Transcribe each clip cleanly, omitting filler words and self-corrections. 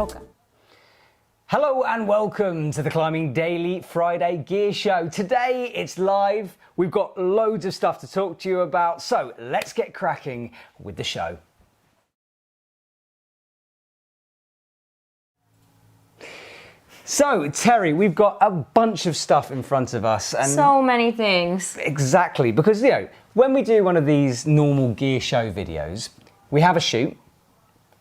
Okay. Hello and welcome to the Climbing Daily Friday Gear Show. Today it's live. We've got loads of stuff to talk to you about, so let's get cracking with the show. So, Terry, we've got a bunch of stuff in front of us. And so many things. Exactly, because, you know, when we do one of these normal gear show videos, we have a shoot,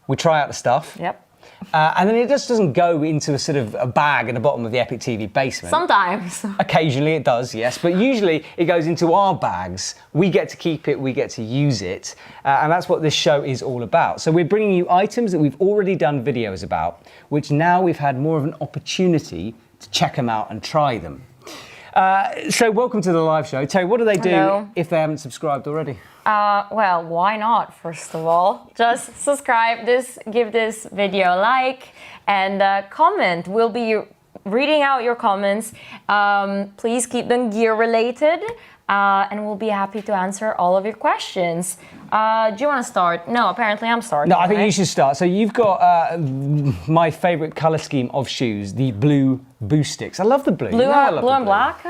we try out the stuff. Yep. And then it just doesn't go into a sort of a bag in the bottom of the Epic TV basement. Sometimes. Occasionally it does, yes, but usually it goes into our bags. We get to keep it, we get to use it, and that's what this show is all about. So we're bringing you items that we've already done videos about, which now we've had more of an opportunity to check them out and try them. So welcome to the live show. Terry, what do they do if they haven't subscribed already? Well, why not, first of all? Just subscribe, give this video a like, and comment. We'll be reading out your comments. Please keep them gear related, and we'll be happy to answer all of your questions. Do you want to start? No, apparently I'm starting. No, I think you should start. So you've got my favourite colour scheme of shoes, the blue Boostics. I love the blue. Blue and black?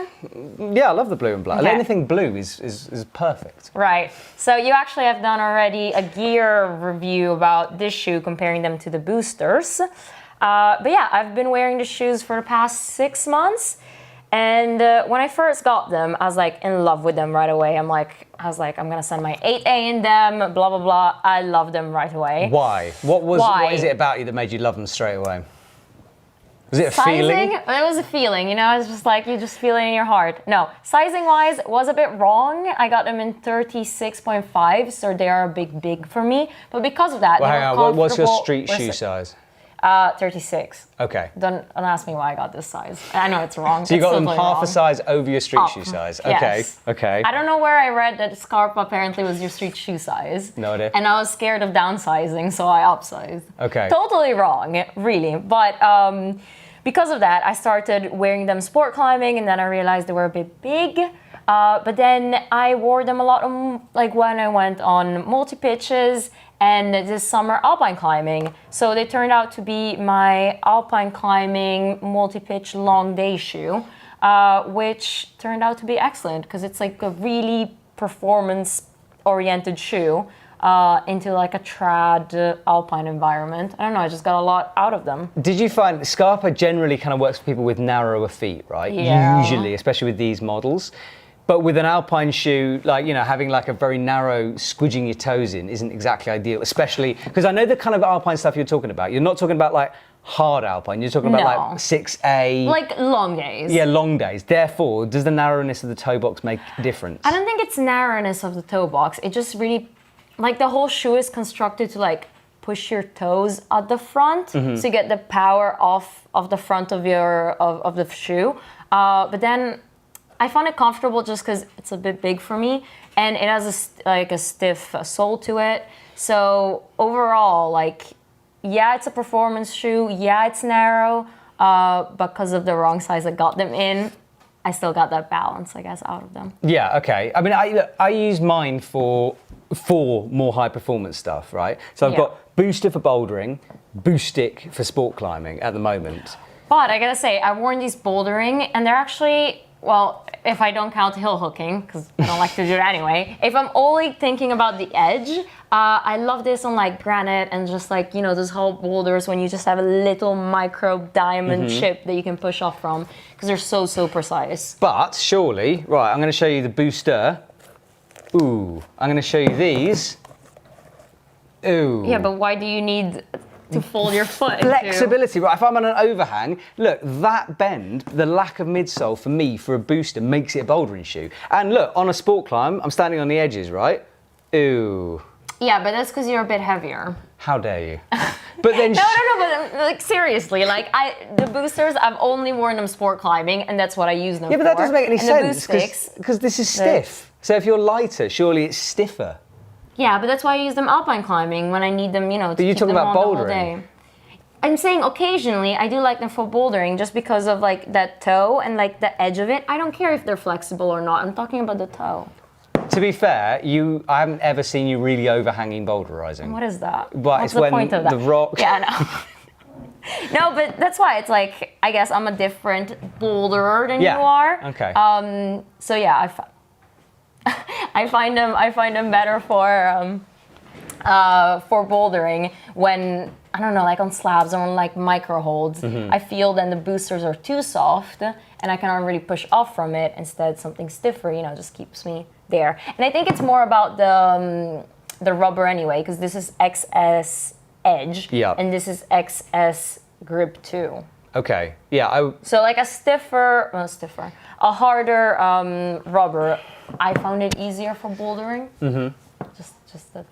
Yeah, I love the blue and black. Okay. Anything blue is perfect. Right. So you actually have done already a gear review about this shoe, comparing them to the Boosters. But yeah, I've been wearing the shoes for the past 6 months. And when I first got them, I was like in love with them right away. I was like, I'm gonna send my 8A in them, blah, blah, blah. I love them right away. Why? What is it about you that made you love them straight away? Was it a feeling? It was a feeling, you know, it's just like, you just feel it in your heart. No, sizing wise, it was a bit wrong. I got them in 36.5, so they are a big for me. But because of that, well, hang on, what's your street shoe size? 36. Okay. Don't ask me why I got this size. I know it's wrong. So you got them half a size over your street shoe size. Okay. Yes. Okay. I don't know where I read that Scarpa apparently was your street shoe size. No idea. And I was scared of downsizing, so I upsized. Okay. Totally wrong, really. But because of that, I started wearing them sport climbing, and then I realized they were a bit big. But then I wore them a lot, like when I went on multi-pitches and this summer alpine climbing. So they turned out to be my alpine climbing multi-pitch long day shoe, which turned out to be excellent because it's like a really performance-oriented shoe into like a trad alpine environment. I don't know, I just got a lot out of them. Did you find Scarpa generally kind of works for people with narrower feet, right? Yeah. Usually, especially with these models. But with an alpine shoe, like, you know, having like a very narrow, squidging your toes in isn't exactly ideal, especially because I know the kind of alpine stuff you're talking about. You're not talking about like hard alpine, you're talking about like 6A. Like long days. Yeah, long days. Therefore, does the narrowness of the toe box make a difference? I don't think it's narrowness of the toe box. It just really, like the whole shoe is constructed to like push your toes at the front, so you get the power off of the front of of the shoe. But then I found it comfortable just because it's a bit big for me, and it has a stiff sole to it. So overall, like, yeah, it's a performance shoe. Yeah, it's narrow, but because of the wrong size I got them in, I still got that balance, I guess, out of them. Yeah, okay. I mean, I use mine for more high performance stuff, right? So I've got Booster for bouldering, Boostic for sport climbing at the moment. But I gotta say, I've worn these bouldering, and they're actually, well, if I don't count hill hooking, because I don't like to do it anyway, if I'm only thinking about the edge, I love this on like granite and just like, you know, those whole boulders when you just have a little micro diamond chip that you can push off from, because they're so precise. But surely, right, I'm going to show you the Booster. Ooh, I'm going to show you these. Ooh. Yeah, but why do you need to fold your foot? Flexibility, right? If I'm on an overhang, look, that bend, the lack of midsole for me for a Booster makes it a bouldering shoe. And look, on a sport climb, I'm standing on the edges, right? Ooh. Yeah, but that's because you're a bit heavier. How dare you? But then no, but like seriously, like the Boosters, I've only worn them sport climbing, and that's what I use them for. Yeah, but that doesn't make any sense Boostics, because this is stiff. So if you're lighter, surely it's stiffer. Yeah, but that's why I use them alpine climbing when I need them, you know, to you're keep talking them about on the whole bouldering. day. I'm saying occasionally I do like them for bouldering just because of like that toe and like the edge of it. I don't care if they're flexible or not. I'm talking about the toe. To be fair, I haven't ever seen you really overhanging boulderizing. What is that? But What's it's the point of that? the rock. Yeah, I know. No, but that's why it's like, I guess I'm a different boulderer than you are. Okay. So yeah, I find them better for bouldering when, I don't know, like on slabs or on like micro holds. I feel then the boosters are too soft and I cannot really push off from it. Instead, something stiffer, you know, just keeps me there. And I think it's more about the rubber anyway, because this is XS edge and this is XS grip too. Okay. Yeah. So like a harder rubber, I found it easier for bouldering.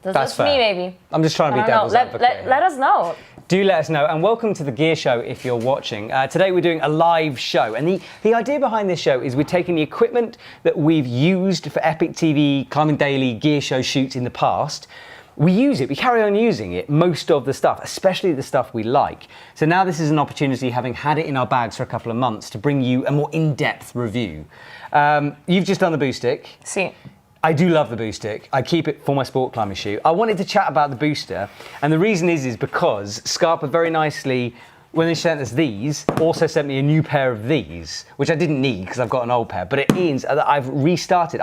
That's me, maybe. I'm just trying to be devil's advocate. Let us know. Do let us know, and welcome to the Gear Show if you're watching. Today we're doing a live show, and the idea behind this show is we're taking the equipment that we've used for Epic TV, Climbing Daily, Gear Show shoots in the past. We use it, we carry on using it, most of the stuff, especially the stuff we like. So now this is an opportunity, having had it in our bags for a couple of months, to bring you a more in-depth review. You've just done the Boostic. See. I do love the Boostic. I keep it for my sport climbing shoe. I wanted to chat about the booster, and the reason is because Scarpa very nicely, when they sent us these, also sent me a new pair of these, which I didn't need because I've got an old pair, but it means that I've restarted.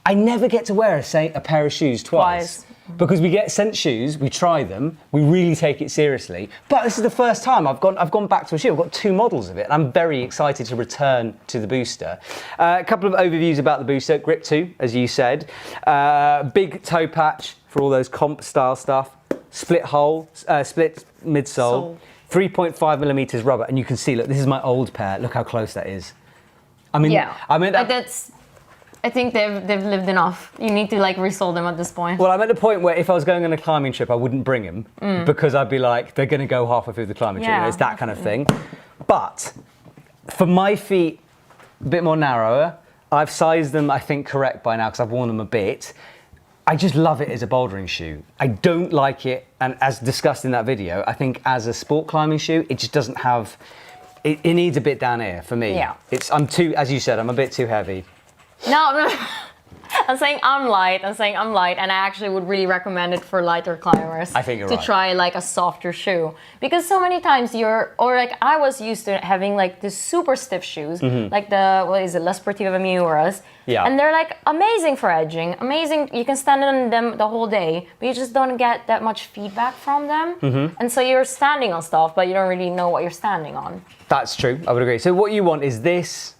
I never get to wear a pair of shoes twice. Because we get sent shoes, we try them, we really take it seriously. But this is the first time I've gone back to a shoe. I've got 2 models of it, and I'm very excited to return to the booster. A couple of overviews about the booster. Grip 2, as you said. Big toe patch for all those comp style stuff. Split hole, split midsole. 3.5 millimeters rubber, and you can see, look, this is my old pair. Look how close that is. I mean, I think they've lived enough. You need to like resole them at this point. Well, I'm at the point where if I was going on a climbing trip, I wouldn't bring them because I'd be like, they're going to go halfway through the climbing trip. You know, it's that kind of thing. But for my feet, a bit more narrower, I've sized them, I think, correct by now because I've worn them a bit. I just love it as a bouldering shoe. I don't like it, and as discussed in that video, I think as a sport climbing shoe, it just doesn't have, it needs a bit down here for me. Yeah. I'm too, as you said, I'm a bit too heavy. No, I'm saying I'm light, and I actually would really recommend it for lighter climbers. I think you're to right. try like a softer shoe, because so many times I was used to having like the super stiff shoes, like the Les Sportives Miuras, and they're like amazing for edging, amazing. You can stand on them the whole day, but you just don't get that much feedback from them, and so you're standing on stuff, but you don't really know what you're standing on. That's true. I would agree. So what you want is this.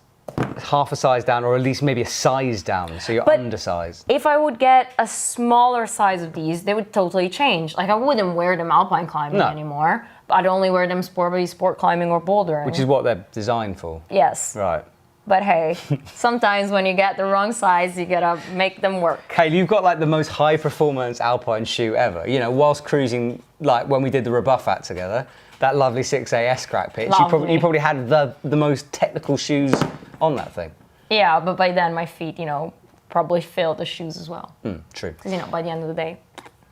Half a size down, or at least maybe a size down, so you're undersized. If I would get a smaller size of these, they would totally change. Like I wouldn't wear them alpine climbing anymore, but I'd only wear them sport climbing or bouldering. Which is what they're designed for. Yes. Right. But hey, sometimes when you get the wrong size, you gotta make them work. Hey, you've got like the most high performance alpine shoe ever. You know, whilst cruising, like when we did the Rebuff At together, that lovely 6AS crack pitch, you probably had the most technical shoes on that thing. Yeah, but by then my feet, probably failed the shoes as well. True. Because, by the end of the day.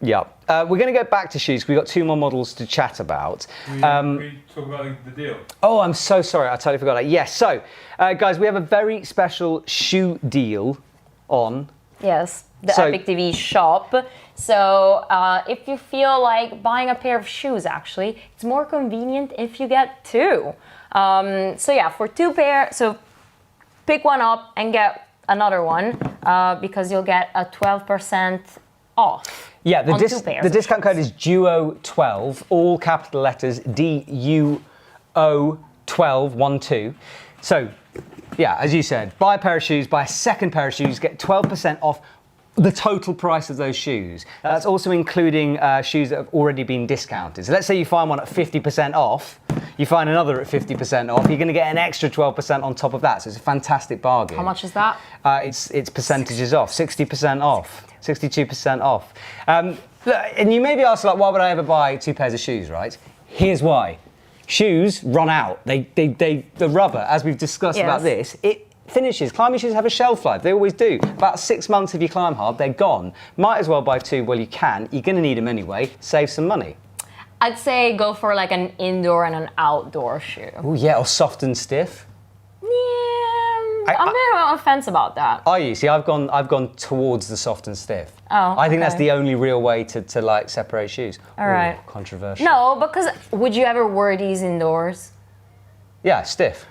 Yeah. We're going to go back to shoes. We've got 2 more models to chat about. We talk about the deal. Oh, I'm so sorry. I totally forgot that. Yes. So, guys, we have a very special shoe deal on. Yes, the Epic TV shop. So if you feel like buying a pair of shoes, actually, it's more convenient if you get 2. So yeah, for 2 pairs, so pick one up and get another one because you'll get a 12% off. Yeah, the discount code is DUO12, all capital letters, DUO12, 12. So, yeah, as you said, buy a pair of shoes, buy a second pair of shoes, get 12% off the total price of those shoes. That's also including shoes that have already been discounted. So let's say you find one at 50% off, you find another at 50% off, you're going to get an extra 12% on top of that. So it's a fantastic bargain. How much is that? It's percentages off, 60% off, 62% off. And you may be asked, like, why would I ever buy 2 pairs of shoes, right? Here's why. Shoes run out. The rubber, as we've discussed about this, it finishes. Climbing shoes have a shelf life. They always do. About 6 months if you climb hard, they're gone. Might as well buy 2 while you can. You're going to need them anyway. Save some money. I'd say go for like an indoor and an outdoor shoe. Oh yeah, or soft and stiff. Yeah. I'm a bit on the fence about that. Are you? See, I've gone towards the soft and stiff. Oh, I think that's okay. the only real way to like separate shoes. All right. Controversial. No, because would you ever wear these indoors? Yeah, stiff.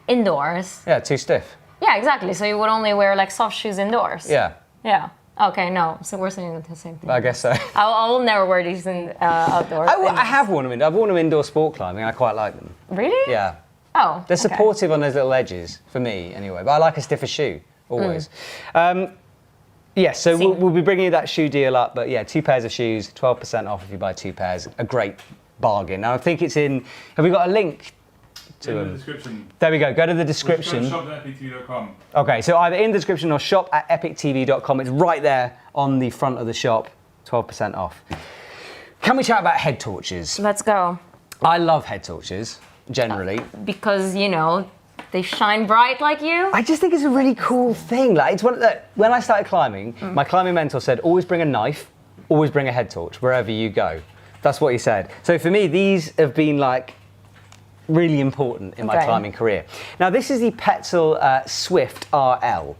Indoors? Yeah, too stiff. Yeah, exactly. So you would only wear like soft shoes indoors? Yeah. Yeah. Okay, no. So we're saying the same thing. I guess so. I will never wear these in outdoors. I have worn them. I've worn them indoor sport climbing. And I quite like them. Really? Yeah. Oh. They're okay. supportive on those little edges for me, anyway. But I like a stiffer shoe always. Yeah, so we'll be bringing you that shoe deal up. But yeah, 2 pairs of shoes, 12% off if you buy 2 pairs. A great bargain. Now I think it's in. Have we got a link? In the description. There we go. Go to the description. Shop.epictv.com. Okay, so either in the description or shop@epictv.com. It's right there on the front of the shop. 12% off. Can we chat about head torches? Let's go. I love head torches generally. Because, you know, they shine bright like you. I just think it's a really cool thing. Like, it's when I started climbing, my climbing mentor said, always bring a knife, always bring a head torch wherever you go. That's what he said. So for me, these have been like really important in my climbing career. Now, this is the Petzl Swift RL.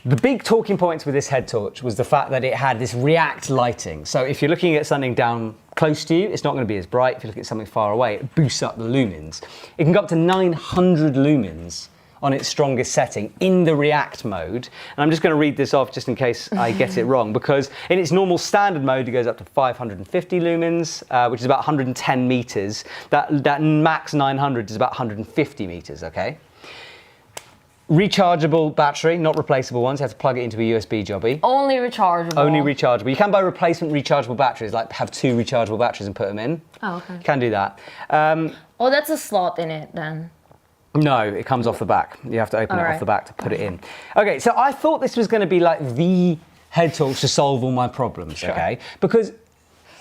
The big talking points with this head torch was the fact that it had this react lighting. So if you're looking at something down close to you, it's not going to be as bright. If you look at something far away, it boosts up the lumens. It can go up to 900 lumens on its strongest setting in the react mode. And I'm just going to read this off just in case I get it wrong, because in its normal standard mode, it goes up to 550 lumens, which is about 110 meters. That max 900 is about 150 meters, okay? Rechargeable battery, not replaceable ones. You have to plug it into a USB jobby. Only rechargeable. Only rechargeable. You can buy replacement rechargeable batteries, like have 2 rechargeable batteries and put them in. Oh, okay. You can do that. Oh, that's a slot in it then. No, it comes off the back. You have to open it off the back to put it in. Okay, so I thought this was going to be like the head torch to solve all my problems, okay? Because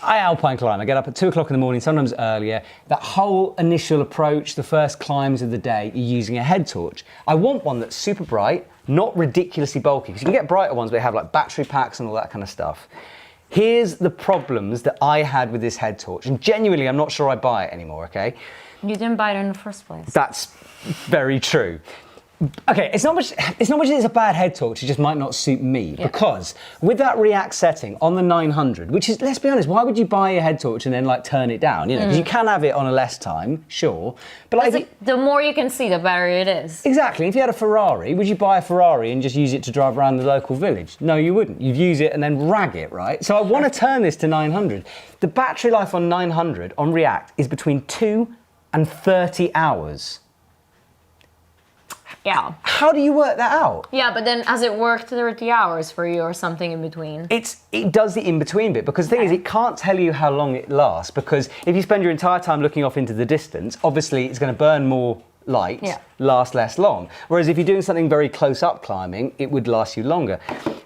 I alpine climb. I get up at 2 o'clock in the morning, sometimes earlier. That whole initial approach, the first climbs of the day, you're using a head torch. I want one that's super bright, not ridiculously bulky, because you can get brighter ones, but they have like battery packs and all that kind of stuff. Here's the problems that I had with this head torch, and genuinely, I'm not sure I buy it anymore, okay? You didn't buy it in the first place. That's very true. Okay, it's not much it's a bad head torch, it just might not suit me. Yeah. Because with that react setting on the 900, which is, let's be honest, why would you buy a head torch and then like turn it down? You know, because you can have it on a less time, sure. But like the more you can see, the better it is. Exactly. If you had a Ferrari, would you buy a Ferrari and just use it to drive around the local village? No, you wouldn't. You'd use it and then rag it, right? So I want to turn this to 900. The battery life on 900 on React is between 2 and 30 hours. Yeah. How do you work that out? Yeah, but then has it worked 30 hours for you or something in between? It does the in-between bit, because the thing is, it can't tell you how long it lasts, because if you spend your entire time looking off into the distance, obviously it's going to burn more light, last less long. Whereas if you're doing something very close up climbing, it would last you longer.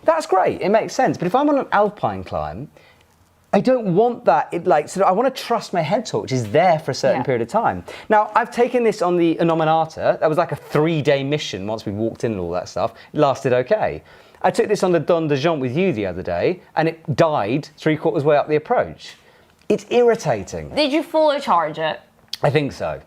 That's great, it makes sense. But if I'm on an alpine climb, I don't want that. I want to trust my head torch is there for a certain period of time. Now, I've taken this on the Anomenata. That was like a 3-day mission once we walked in and all that stuff. It lasted okay. I took this on the Don de Jont with you the other day, and it died 3/4 way up the approach. It's irritating. Did you fully charge it? I think so.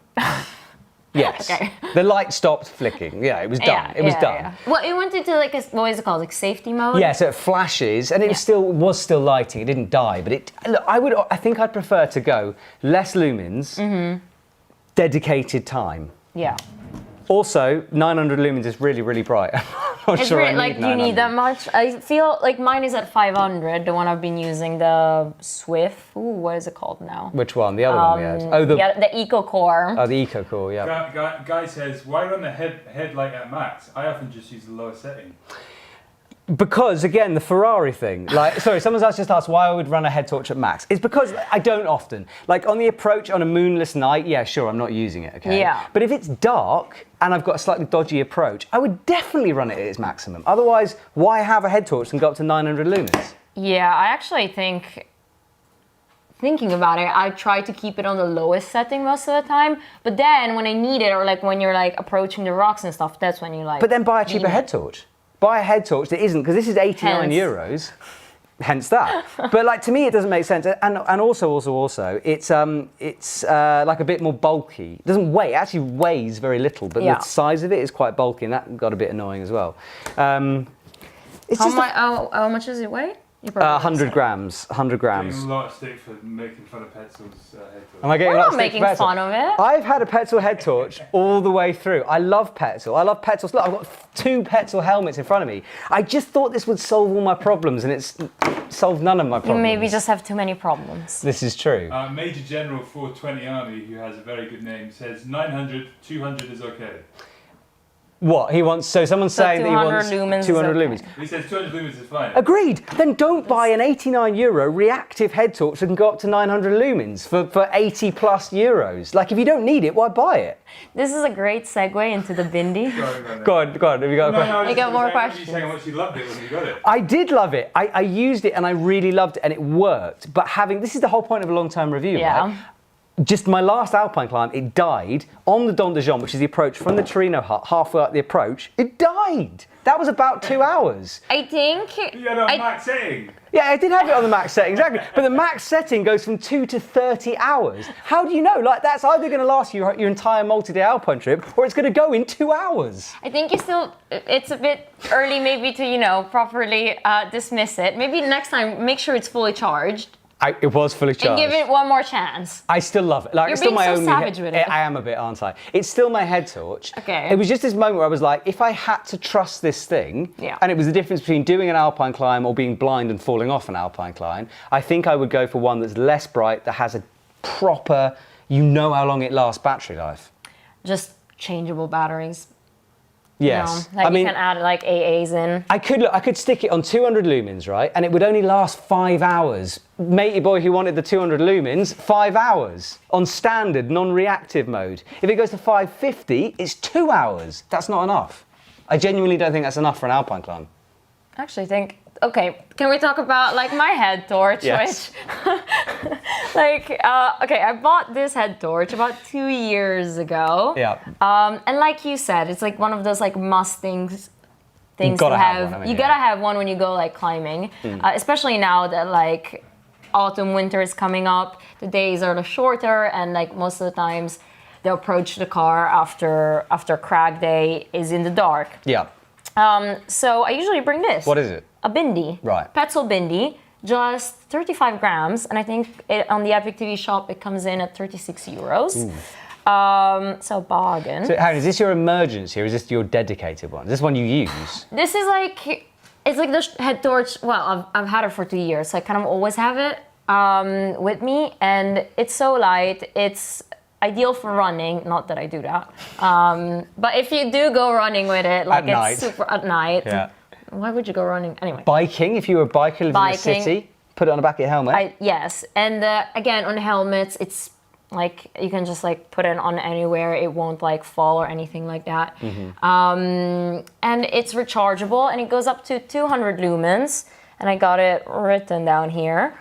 Yes. Okay. The light stopped flicking. Yeah, it was done. It was done. Yeah. Well, it went into like what is it called? Like safety mode? Yeah, so it flashes, and it was still lighting. It didn't die, but I think I'd prefer to go less lumens, dedicated time. Yeah. Also, 900 lumens is really, really bright. I'm not sure I need like, do you need that much? I feel like mine is at 500, the one I've been using, the Swift. Ooh, what is it called now? Which one? The other one we had? Oh, the Eco Core. Oh, the Eco Core, yeah. Guy says, why run the headlight at max? I often just use the lowest setting. Because, again, the Ferrari thing. Someone's just asked why I would run a head torch at max. It's because I don't often. Like, on the approach on a moonless night, yeah, sure, I'm not using it, okay? Yeah. But if it's dark and I've got a slightly dodgy approach, I would definitely run it at its maximum. Otherwise, why have a head torch and go up to 900 lumens? Yeah, I actually think, thinking about it, I try to keep it on the lowest setting most of the time. But then when I need it, or like when you're like approaching the rocks and stuff, that's when you like... But then buy a cheaper head torch. Buy a head torch that isn't, because this is 89 euros. hence that. But like to me, it doesn't make sense. And also, it's like a bit more bulky. It doesn't weigh. It actually weighs very little, but the size of it is quite bulky, and that got a bit annoying as well. It's how much does it weigh? 100 grams. 100 grams. Getting a lot of stick for making fun of Petzl's head torch. Am I getting We're a lot not of stick making for Petzl? fun of it. I've had a Petzl head torch all the way through. I love Petzl. I love Petzl. Look, I've got 2 Petzl helmets in front of me. I just thought this would solve all my problems, and it's solved none of my problems. You maybe just have too many problems. This is true. Major General 420 Army, who has a very good name, says 900, 200 is okay. What he wants? So someone's saying that he wants 200 lumens. He says 200 lumens is fine. Agreed. Then don't buy an €89 reactive head torch that can go up to 900 lumens for 80 plus euros. Like if you don't need it, why buy it? This is a great segue into the Bindi. Go on. Have you got a question? You got more questions. You saying how much you loved it when you got it. I did love it. I used it and I really loved it and it worked. But this is the whole point of a long-term review, right? Just my last Alpine climb, it died on the Dent de Jambe, which is the approach from the Torino hut, halfway up the approach. It died. That was about 2 hours. I think. You had it on max setting. Yeah, I did have it on the max setting, exactly. But the max setting goes from 2 to 30 hours. How do you know? Like, that's either going to last you your entire multi-day Alpine trip, or it's going to go in 2 hours. I think it's a bit early maybe to, properly dismiss it. Maybe next time, make sure it's fully charged. It was fully charged. And give it one more chance. I still love it. Like, You're it's still being my so only savage with it. I am a bit, aren't I? It's still my head torch. Okay. It was just this moment where I was like, if I had to trust this thing, and it was the difference between doing an Alpine climb or being blind and falling off an Alpine climb, I think I would go for one that's less bright, that has a proper, how long it lasts battery life. Just changeable batteries. Yes. You can add like AAs in. I could stick it on 200 lumens, right? And it would only last 5 hours. Matey boy who wanted the 200 lumens, 5 hours on standard non-reactive mode. If it goes to 550, it's 2 hours. That's not enough. I genuinely don't think that's enough for an Alpine climb. I actually think, okay, can we talk about like my head torch? Yes. Which, I bought this head torch about 2 years ago. Yeah. And like you said, it's like one of those like must things to have. One, you gotta have one when you go like climbing, especially now that like autumn, winter is coming up. The days are shorter, and like most of the times, the approach to the car after crag day is in the dark. Yeah. So I usually bring this. What is it? A Bindi. Right. Petzl Bindi, just 35 grams, and I think on the Epic TV shop it comes in at 36 euros. So bargain. So, Harry, is this your emergency or is this your dedicated one? Is this one you use? This is like, it's like the head torch. Well, I've had it for 2 years, so I kind of always have it with me, and it's so light. It's ideal for running. Not that I do that, but if you do go running with it, like it's super at night. Yeah. Why would you go running anyway? Biking, if you were a biker living in the city, put it on the back of your helmet. Yes, and again on helmets, it's like you can just like put it on anywhere. It won't like fall or anything like that. And it's rechargeable, and it goes up to 200 lumens. And I got it written down here.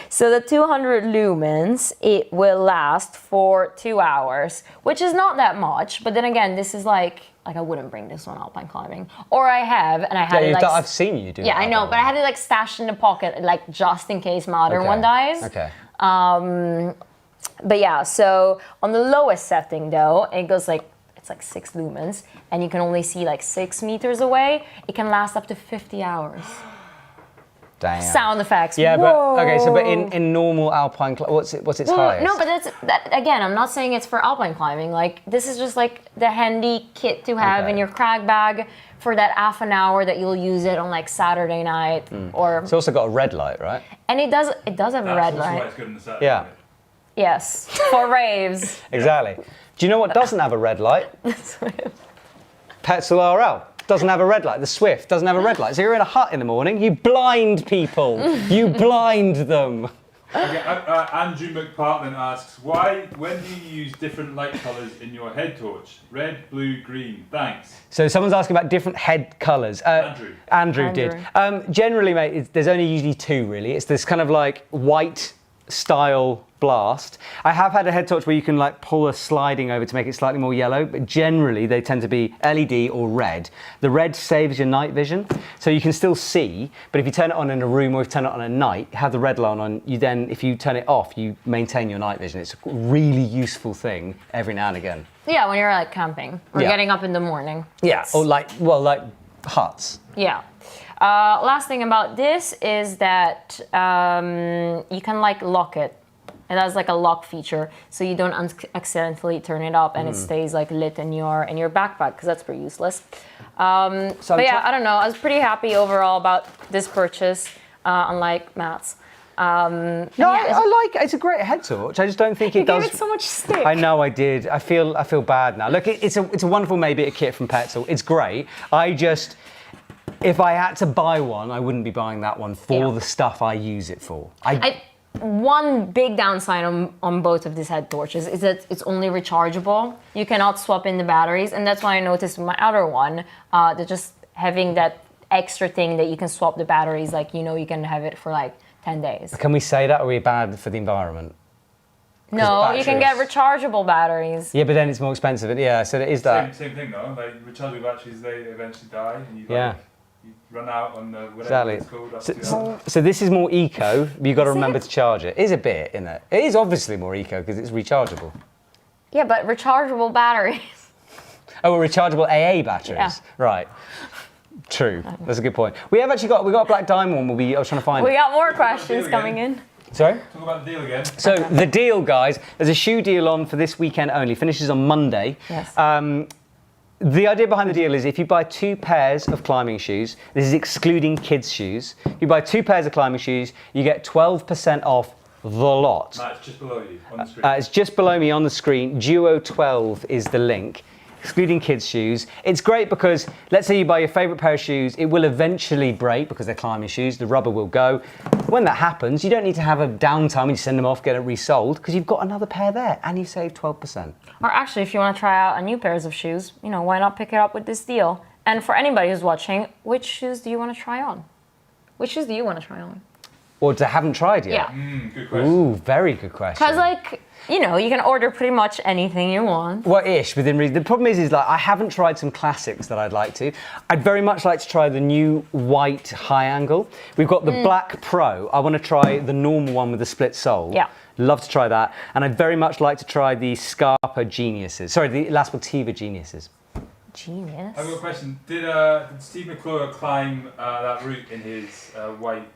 So the 200 lumens, it will last for 2 hours, which is not that much. But then again, this is like I wouldn't bring this one Alpine climbing. Or I have, and I had it like... I've seen you do it. Yeah, I know, but I had it like stashed in the pocket, like just in case my other one dies. Okay. But yeah, so on the lowest setting though, it goes like, it's like 6 lumens, and you can only see like 6 meters away. It can last up to 50 hours. Damn. Sound effects. Yeah, Whoa. but in normal Alpine, what's its highest? No, but again, I'm not saying it's for Alpine climbing. Like this is just like the handy kit to have in your crag bag for that half an hour that you'll use it on like Saturday night or. It's also got a red light, right? And it does have a red light. That's good in the Saturday. Yeah. Yes, for raves. Exactly. Do you know what doesn't have a red light? Petzl RL. Doesn't have a red light. The Swift doesn't have a red light. So you're in a hut in the morning, you blind people. You blind them. Okay, Andrew McPartland asks, when do you use different light colours in your head torch? Red, blue, green. Thanks. So someone's asking about different head colours. Andrew did. Generally, mate, there's only usually 2 really. It's this kind of like white style blast. I have had a head torch where you can like pull a sliding over to make it slightly more yellow, but generally they tend to be LED or red. The red saves your night vision, so you can still see, but if you turn it on in a room or if you turn it on at night, have the red light on, you then, if you turn it off, you maintain your night vision. It's a really useful thing every now and again. Yeah, when you're like camping or getting up in the morning. Yeah, or like, well, like huts. Yeah. Last thing about this is that you can like lock it. It has like a lock feature, so you don't accidentally turn it up and it stays like lit in your backpack, because that's pretty useless. But yeah, I don't know. I was pretty happy overall about this purchase, unlike Matt's. No, I like it. It's a great head torch. I just don't think it does. You gave it so much stick. I know I did. I feel bad now. Look, it's a wonderful maybe a kit from Petzl. It's great. If I had to buy one, I wouldn't be buying that one for the stuff I use it for. One big downside on both of these head torches is that it's only rechargeable. You cannot swap in the batteries, and that's why I noticed with my other one, that just having that extra thing that you can swap the batteries, like, you know, you can have it for like 10 days. Can we say that, or are we bad for the environment? No, you can get rechargeable batteries. Yeah, but then it's more expensive. Yeah, so it is that. Same thing though. Like rechargeable batteries, they eventually die, and you run out on the whatever it's called. So this is more eco, but you've got to remember to charge it. It is a bit, isn't it? It is obviously more eco because it's rechargeable. Yeah, but rechargeable batteries. Oh, well, rechargeable AA batteries. Yeah. Right. True. That's a good point. We have actually got a black diamond one. I was trying to find it. We got more questions coming in. Sorry? Talk about the deal again. So the deal, guys, there's a shoe deal on for this weekend only. Finishes on Monday. Yes. The idea behind the deal is if you buy 2 pairs of climbing shoes, this is excluding kids' shoes, you buy 2 pairs of climbing shoes, you get 12% off the lot. Matt, it's just below you on the screen. It's just below me on the screen. Duo 12 is the link. Excluding kids' shoes. It's great because, let's say you buy your favourite pair of shoes, it will eventually break because they're climbing shoes, the rubber will go. When that happens, you don't need to have a downtime and you send them off, get it resold, because you've got another pair there and you save 12%. Or actually, if you want to try out a new pairs of shoes, you know, why not pick it up with this deal? And for anybody who's watching, which shoes do you want to try on? Which shoes do you want to try on? Or to haven't tried yet? Yeah. Good question. Ooh, very good question. Because, like, you know, you can order pretty much anything you want. Well, ish, within reason. The problem is like, I haven't tried some classics that I'd like to. I'd very much like to try the new white high angle. We've got the Black Pro. I want to try the normal one with the split sole. Yeah. Love to try that. And I'd very much like to try the Scarpa Geniuses. Sorry, the Elastitiva Geniuses. Genius. I've got a question. Did Steve McClure climb that route in his white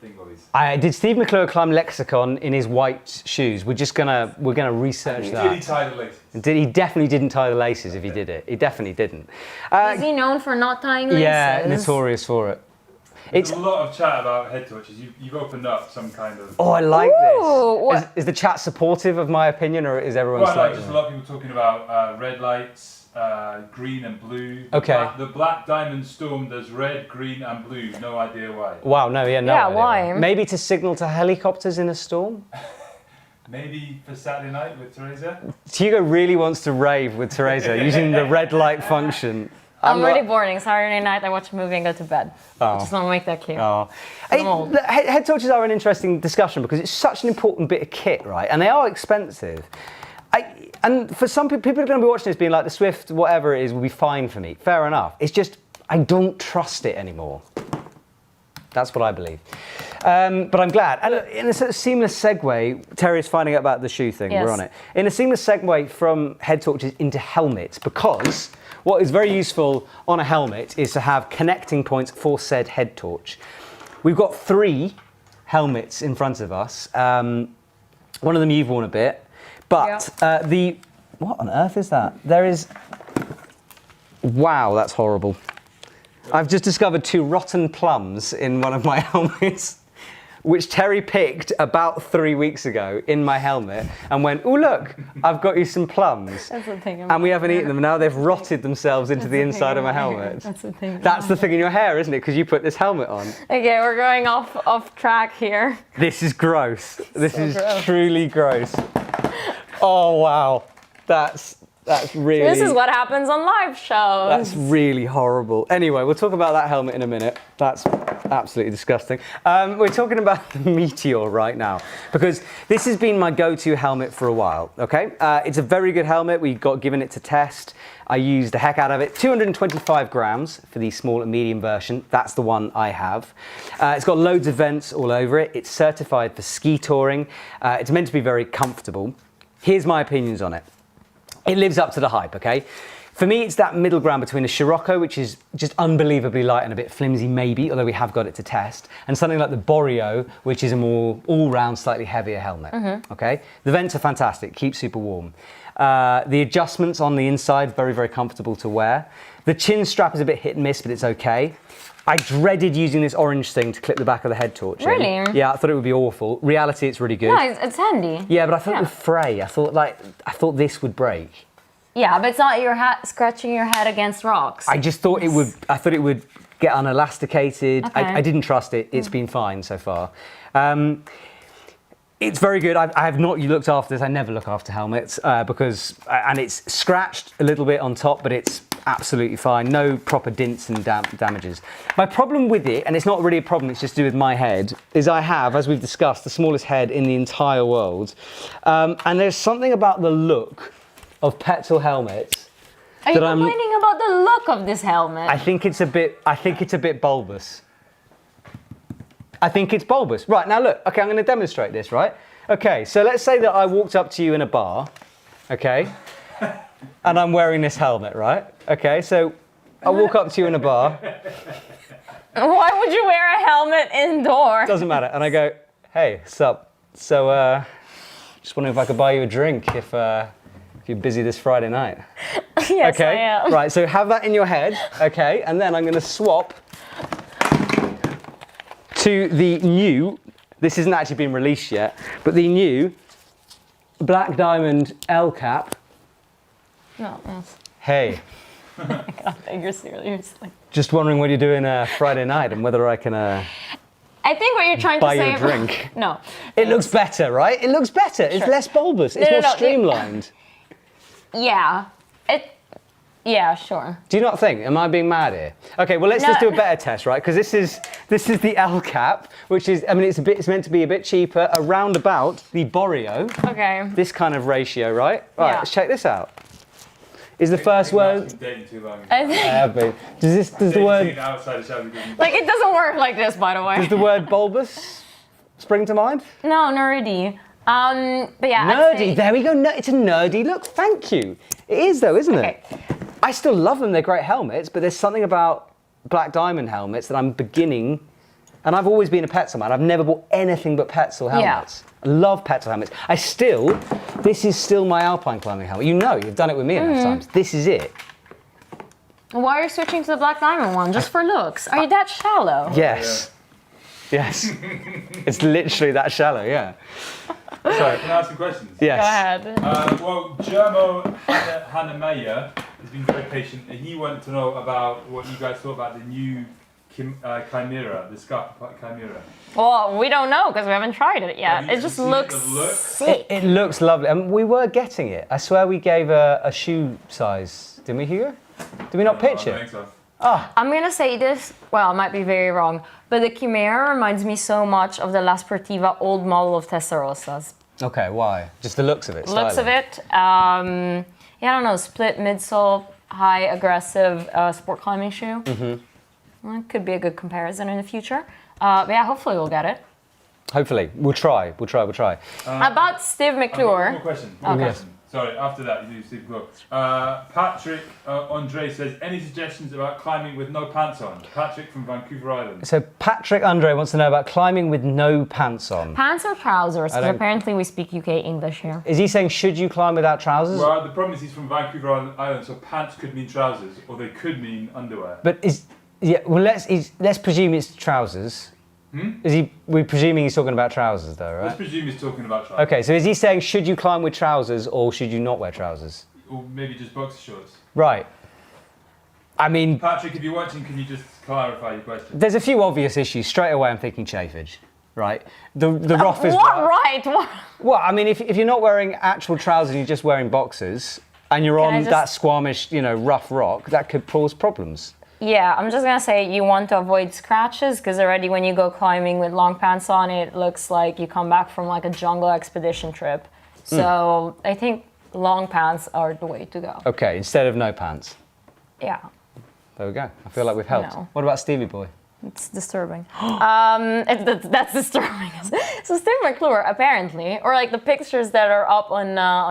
thingies? Did Steve McClure climb Lexicon in his white shoes? We're gonna research that. Did he tie the laces? He definitely didn't tie the laces if he did it. He definitely didn't. Is he known for not tying laces? Yeah, notorious for it. There's a lot of chat about head torches. You've opened up some kind of... Oh, I like Ooh, this. Is the chat supportive of my opinion, or is everyone Well, slightly... just a lot of people talking about red lights, green and blue. Okay. The Black Diamond Storm does red, green and blue. No idea why. Wow, no idea why? Maybe to signal to helicopters in a storm? Maybe for Saturday night with Teresa. Hugo really wants to rave with Teresa using the red light function. I'm really boring. Saturday night I watch a movie and go to bed. I just want to make that clear. Oh. Head torches are an interesting discussion because it's such an important bit of kit, right? And they are expensive. And for some people are going to be watching this being like, the Swift, whatever it is, will be fine for me. Fair enough. It's just, I don't trust it anymore. That's what I believe. But I'm glad. And in a sort of seamless segue, Terry's finding out about the shoe thing. Yes. We're on it. In a seamless segue from head torches into helmets, because what is very useful on a helmet is to have connecting points for said head torch. We've got 3 helmets in front of us. One of them you've worn a bit, but what on earth is that? There is, wow, that's horrible. I've just discovered 2 rotten plums in one of my helmets, which Terry picked about 3 weeks ago in my helmet and went, oh look, I've got you some plums. That's the thing. And we haven't eaten them. Now they've rotted themselves into the inside of my helmet. That's the thing. That's the thing in your hair, isn't it? Because you put this helmet on. Okay, we're going off track here. This is gross. This is gross. truly gross. Oh wow, that's That's really... This is what happens on live shows. That's really horrible. Anyway, we'll talk about that helmet in a minute. That's absolutely disgusting. We're talking about the Meteor right now because this has been my go-to helmet for a while, okay? It's a very good helmet. We got given it to test. I used the heck out of it. 225 grams for the small and medium version. That's the one I have. It's got loads of vents all over it. It's certified for ski touring. It's meant to be very comfortable. Here's my opinions on it. It lives up to the hype, okay? For me, it's that middle ground between a Scirocco, which is just unbelievably light and a bit flimsy maybe, although we have got it to test, and something like the Borio, which is a more all-round, slightly heavier helmet, okay? The vents are fantastic, keep super warm. The adjustments on the inside, very, very comfortable to wear. The chin strap is a bit hit and miss, but it's okay. I dreaded using this orange thing to clip the back of the head torch in. Really? Yeah, I thought it would be awful. Reality, it's really good. No, it's handy. Yeah, but I thought it would fray. I thought this would break. Yeah, but it's not your hat scratching your head against rocks. I just thought it would. I thought it would get unelasticated. Okay. I didn't trust it. It's been fine so far. It's very good. I have not looked after this. I never look after helmets because, and it's scratched a little bit on top, but it's absolutely fine. No proper dints and damages. My problem with it, and it's not really a problem, it's just to do with my head, is I have, as we've discussed, the smallest head in the entire world. And there's something about the look of Petzl helmets. Are you complaining about the look of this helmet? I think it's a bit bulbous. I think it's bulbous. Right, now look, okay, I'm gonna demonstrate this, right? Okay, so let's say that I walked up to you in a bar, okay? And I'm wearing this helmet, right? Okay, so I walk up to you in a bar. Why would you wear a helmet indoor? Doesn't matter. And I go, hey, sup? So, just wondering if I could buy you a drink if you're busy this Friday night. Yes, okay? I am. Right, so have that in your head, okay? And then I'm gonna swap to the new, this hasn't actually been released yet, but the new Black Diamond L cap. No, yes. Hey. I can't take you seriously. Just wondering what you're doing Friday night and whether I can I think what you're trying to buy say. you a drink. No. It looks better, right? It looks better. It's less bulbous. It's more streamlined. Yeah. Yeah, sure. Do you not think? Am I being mad here? Okay, well let's just do a better test, right? Because this is the L cap, which is, I mean, it's meant to be a bit cheaper, around about the Borio. Okay. This kind of ratio, right? Right, Yeah. let's check this out. Is the first word? Dating too long. I think, I have been. Does the word Outside of Shelby doesn't- like, it doesn't work like this, by the way. does the word bulbous spring to mind? No, nerdy. But yeah. I'd Nerdy. say- There we go. It's a nerdy look. Thank you. It is though, isn't it? I still love them. They're great helmets, but there's something about Black Diamond helmets that I'm beginning. And I've always been a Petzl man. I've never bought anything but Petzl helmets. I love Petzl helmets. This is still my alpine climbing helmet. You know, you've done it with me enough times. This is it. Why are you switching to the Black Diamond one? Just for looks? Are you that shallow? Yes. Yes. It's literally that shallow, yeah. Sorry, can I ask some questions? Yes. Go ahead. Well, Jermo Hannemeyer has been very patient, and he wanted to know about what you guys thought about the new Chimera, the Scarpa Chimera. Well, we don't know because we haven't tried it yet. Have you It just seen looks the look? sick. It looks lovely. And we were getting it. I swear we gave a shoe size. Didn't we, Hugo? Did we not pitch I it? think so. I'm gonna say this, well, I might be very wrong, but the Chimera reminds me so much of the La Sportiva old model of Testarossas. Okay, why? Just the looks of it. Looks of styling. it, yeah, I don't know, split midsole, high aggressive sport climbing shoe. Well, it could be a good comparison in the future. But yeah, hopefully we'll get it. Hopefully, we'll try. About Steve One McClure. more question. Okay. Sorry, after that, you do Steve McClure. Patrick Andre says, any suggestions about climbing with no pants on? Patrick from Vancouver Island. So Patrick Andre wants to know about climbing with no pants on. Pants or trousers? Because don't- apparently we speak UK English here. Is he saying should you climb without trousers? Well, the problem is he's from Vancouver Island, so pants could mean trousers, or they could mean underwear. But let's presume it's trousers. We're presuming he's talking about trousers though, Let's right? presume he's talking about trousers. Okay, so is he saying should you climb with trousers or should you not wear trousers? Or maybe just boxer shorts. Right. I mean, Patrick, if you're watching, can you just clarify your question? there's a few obvious issues. Straight away I'm thinking chafage, right? The Roth is What right? What? Well, I mean, if you're not wearing actual trousers and you're just wearing boxers, and you're on that Squamish, rough rock, that could cause problems. Yeah, I'm just gonna say you want to avoid scratches because already when you go climbing with long pants on, it looks like you come back from like a jungle expedition trip. So I think long pants are the way to go. Okay, instead of no pants. Yeah. There we go. I feel like we've helped. No. What about Stevie Boy? It's disturbing. That's disturbing. So Steve McClure, apparently, or like the pictures that are up on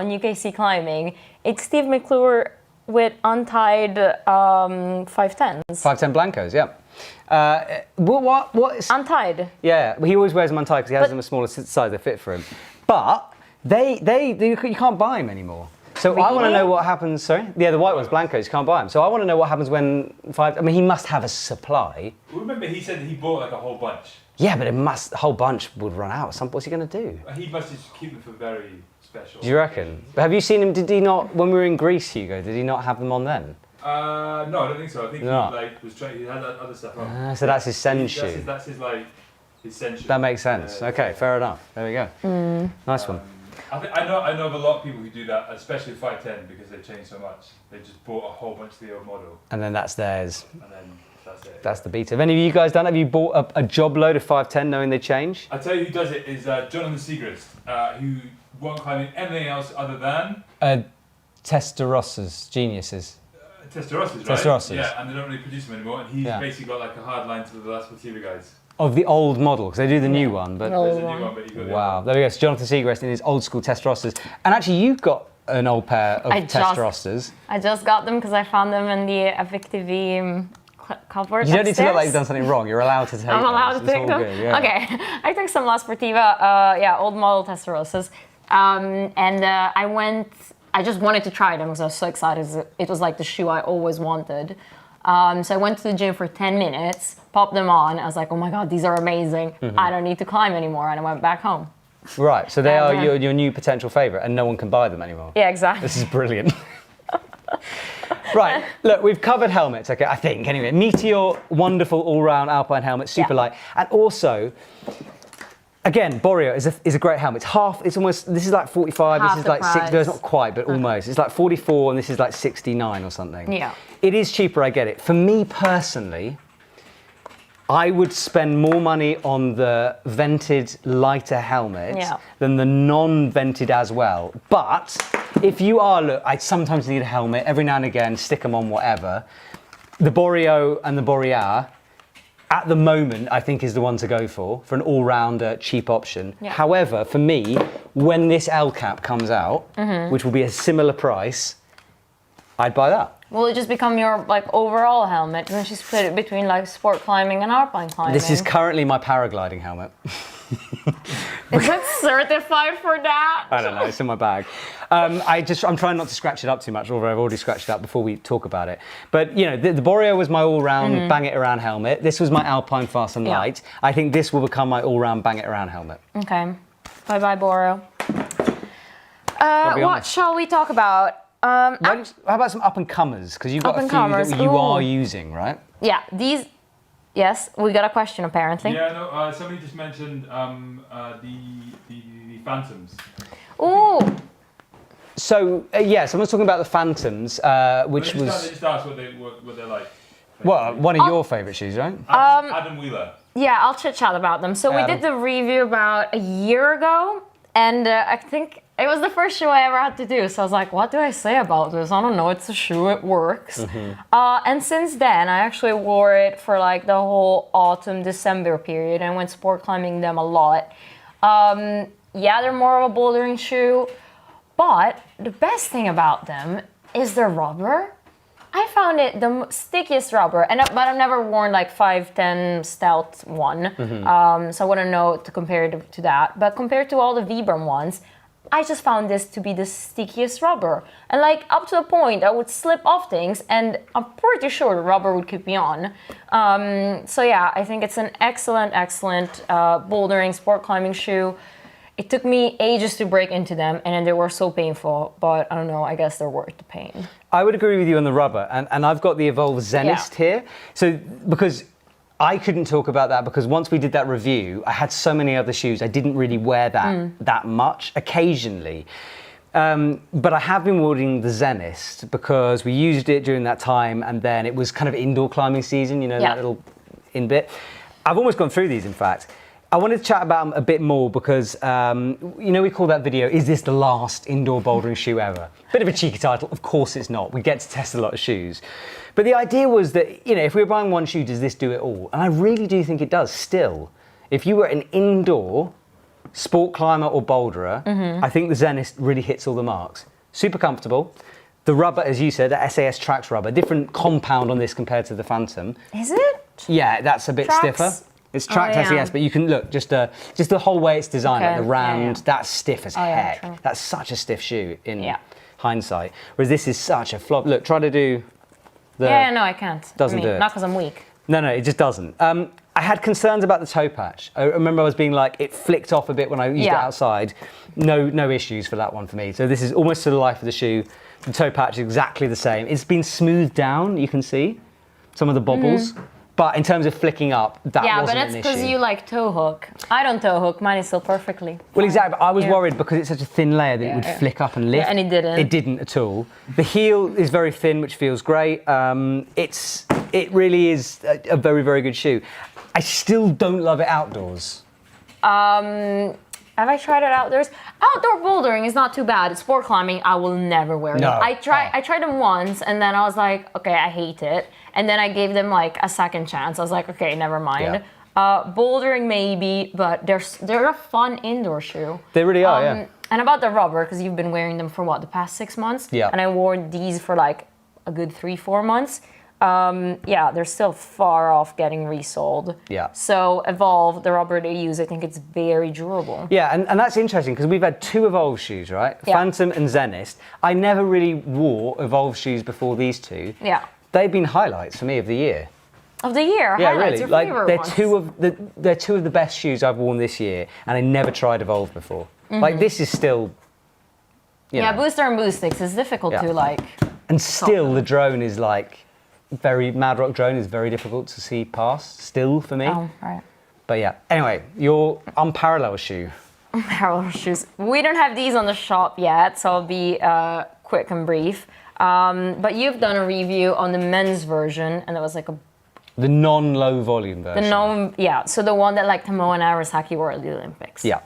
UKC Climbing, it's Steve McClure with untied 510s. 510 Blancos, yeah. What is... Untied. Yeah, he always wears them untied because he has them a smaller size, they fit for him. But you can't buy them anymore. So I want to know what happens. Sorry, yeah, the white ones, Blancos, you can't buy them. So I want to know what happens when he must have a supply. Remember, he said that he bought like a whole bunch. Yeah, but a whole bunch would run out. What's he going to do? He must just keep them for very special. Do you reckon? But have you seen him? Did he not, when we were in Greece, Hugo? Did he not have them on then? No, I don't think so. I think he was trying. He had other stuff on. So that's his sensu. That's his sensu. That makes sense. Okay, fair enough. There we go. Nice one. I know of a lot of people who do that, especially 510, because they've changed so much. They just bought a whole bunch of the old model. And then that's theirs. And then that's it. That's the beta. Have any of you guys done it? Have you bought a job load of 510 knowing they change? I tell you who does it is Jonathan Segrist, who won't climb in anything else other than... Testarossas, geniuses. Testarossas, right? Testarossas. Yeah, and they don't really produce them anymore. And he's basically got like a hard line to the last Sportiva guys. Of the old model, because they do the new one. But There's a new one, but you got wow, there we go. So Jonathan Segrist in his old school Testarossas. And actually, you've got an old pair of Testarossas. I just got them because I found them in the Epic TV cupboard. You don't need to look like you've done something wrong. You're allowed to take them. I'm allowed to take them? Good, yeah. Okay. I took some La Sportiva, old model Testarossas. I just wanted to try them because I was so excited. It was like the shoe I always wanted. So I went to the gym for 10 minutes, popped them on. I was like, oh my God, these are amazing. I don't need to climb anymore. And I went back home. Right, so they are your new potential favourite and no one can buy them anymore. Yeah, exactly. This is brilliant. Right, look, we've covered helmets, okay, I think, anyway. Meteor, wonderful all-round alpine helmet, super light. And also, again, Boreal is a great helmet. This is like 45, this is like 60, it's not quite, but almost. It's like 44 and this is like 69 or something. Yeah. It is cheaper, I get it. For me personally, I would spend more money on the vented lighter helmet than the non-vented as well. But if you are, look, I sometimes need a helmet, every now and again, stick them on whatever. The Boreal and the Boreal, at the moment, I think is the one to go for an all-rounder, cheap option. Yeah. However, for me, when this L cap comes out, which will be a similar price, I'd buy that. Will it just become your overall helmet? When you split it between sport climbing and alpine climbing? This is currently my paragliding helmet. Is it certified for that? I don't know, it's in my bag. I'm trying not to scratch it up too much, although I've already scratched it up before we talk about it. But the Boreal was my all-round bang it around helmet. This was my Alpine Fast and Light. I think this will become my all-round bang it around helmet. Okay. Bye-bye, Boreal. What shall we talk about? How about some up-and-comers? Because you've got a few that you are using, right? Yeah, these... Yes, we got a question apparently. Yeah, no, somebody just mentioned the Phantoms. Ooh! So, someone's talking about the Phantoms, which They was... just asked what they're like. Well, one of your favourite shoes, right? Adam Wheeler. Yeah, I'll chit-chat about them. So we did the review about a year ago, and I think it was the first shoe I ever had to do. So I was like, what do I say about this? I don't know, it's a shoe, it works. And since then, I actually wore it for the whole autumn-December period and went sport climbing them a lot. Yeah, they're more of a bouldering shoe, but the best thing about them is their rubber. I found it the stickiest rubber, but I've never worn 510 Stealth one, so I wouldn't know to compare it to that. But compared to all the Vibram ones, I just found this to be the stickiest rubber. And up to a point, I would slip off things, and I'm pretty sure the rubber would keep me on. So yeah, I think it's an excellent bouldering, sport climbing shoe. It took me ages to break into them, and then they were so painful, but I don't know, I guess they're worth the pain. I would agree with you on the rubber, and I've got the Evolv Zenist here. So, because I couldn't talk about that because once we did that review, I had so many other shoes, I didn't really wear that much, occasionally. But I have been wielding the Zenist because we used it during that time, and then it was kind of indoor climbing season, you know, that little in bit. I've almost gone through these, in fact. I wanted to chat about them a bit more because, you know, we call that video, is this the last indoor bouldering shoe ever? Bit of a cheeky title, of course it's not. We get to test a lot of shoes. But the idea was that, you know, if we were buying one shoe, does this do it all? And I really do think it does still. If you were an indoor sport climber or boulderer, I think the Zenist really hits all the marks. Super comfortable. The rubber, as you said, the SAS Trax rubber, different compound on this compared to the Phantom. Is it? Yeah, that's a bit Trax? stiffer. It's Trax SAS, but you can look, just the whole way it's designed, like the round, that's stiff as heck. That's such a stiff shoe in hindsight. Whereas this is such a flop. Look, try to do the... Yeah, no, I can't. Doesn't do it. Not because I'm weak. No, it just doesn't. I had concerns about the toe patch. I remember I was being like, it flicked off a bit when I used it outside. No issues for that one for me. So this is almost to the life of the shoe. The toe patch is exactly the same. It's been smoothed down, you can see some of the bobbles. But in terms of flicking up, that wasn't an issue. Yeah, but that's because you like toe hook. I don't toe hook. Mine is still perfectly fine. Well, exactly. But I was worried because it's such a thin layer that it would flick up and lift. Yeah, and it didn't. It didn't at all. The heel is very thin, which feels great. It really is a very, very good shoe. I still don't love it outdoors. Have I tried it outdoors? Outdoor bouldering is not too bad. Sport climbing, I will never wear them. I tried them once, and then I was like, okay, I hate it. And then I gave them like a second chance. I was like, okay, never mind. Bouldering maybe, but they're a fun indoor shoe. They really are, yeah. And about the rubber, because you've been wearing them for what, the past 6 months? Yeah. And I wore these for like a good 3-4 months. They're still far off getting resold. Yeah. So Evolv, the rubber they use, I think it's very durable. Yeah, and that's interesting because we've had 2 Evolv shoes, right? Yeah. Phantom and Zenist. I never really wore Evolv shoes before these 2. Yeah. They've been highlights for me of the year. Of the year? Yeah, highlights, really. your favorite ones. They're two of the best shoes I've worn this year, and I never tried Evolv before. Like this is still. You know. Booster and Boostix is difficult to like. And still, the drone is like Mad Rock drone is very difficult to see past. Still for me. Oh, right. But yeah. Anyway, your unparalleled shoe. Unparalleled shoes. We don't have these on the shop yet, so I'll be quick and brief. But you've done a review on the men's version, and it was like the non-low volume version. So the one that like Tomoe and Arasaki wore at the Olympics. Yeah.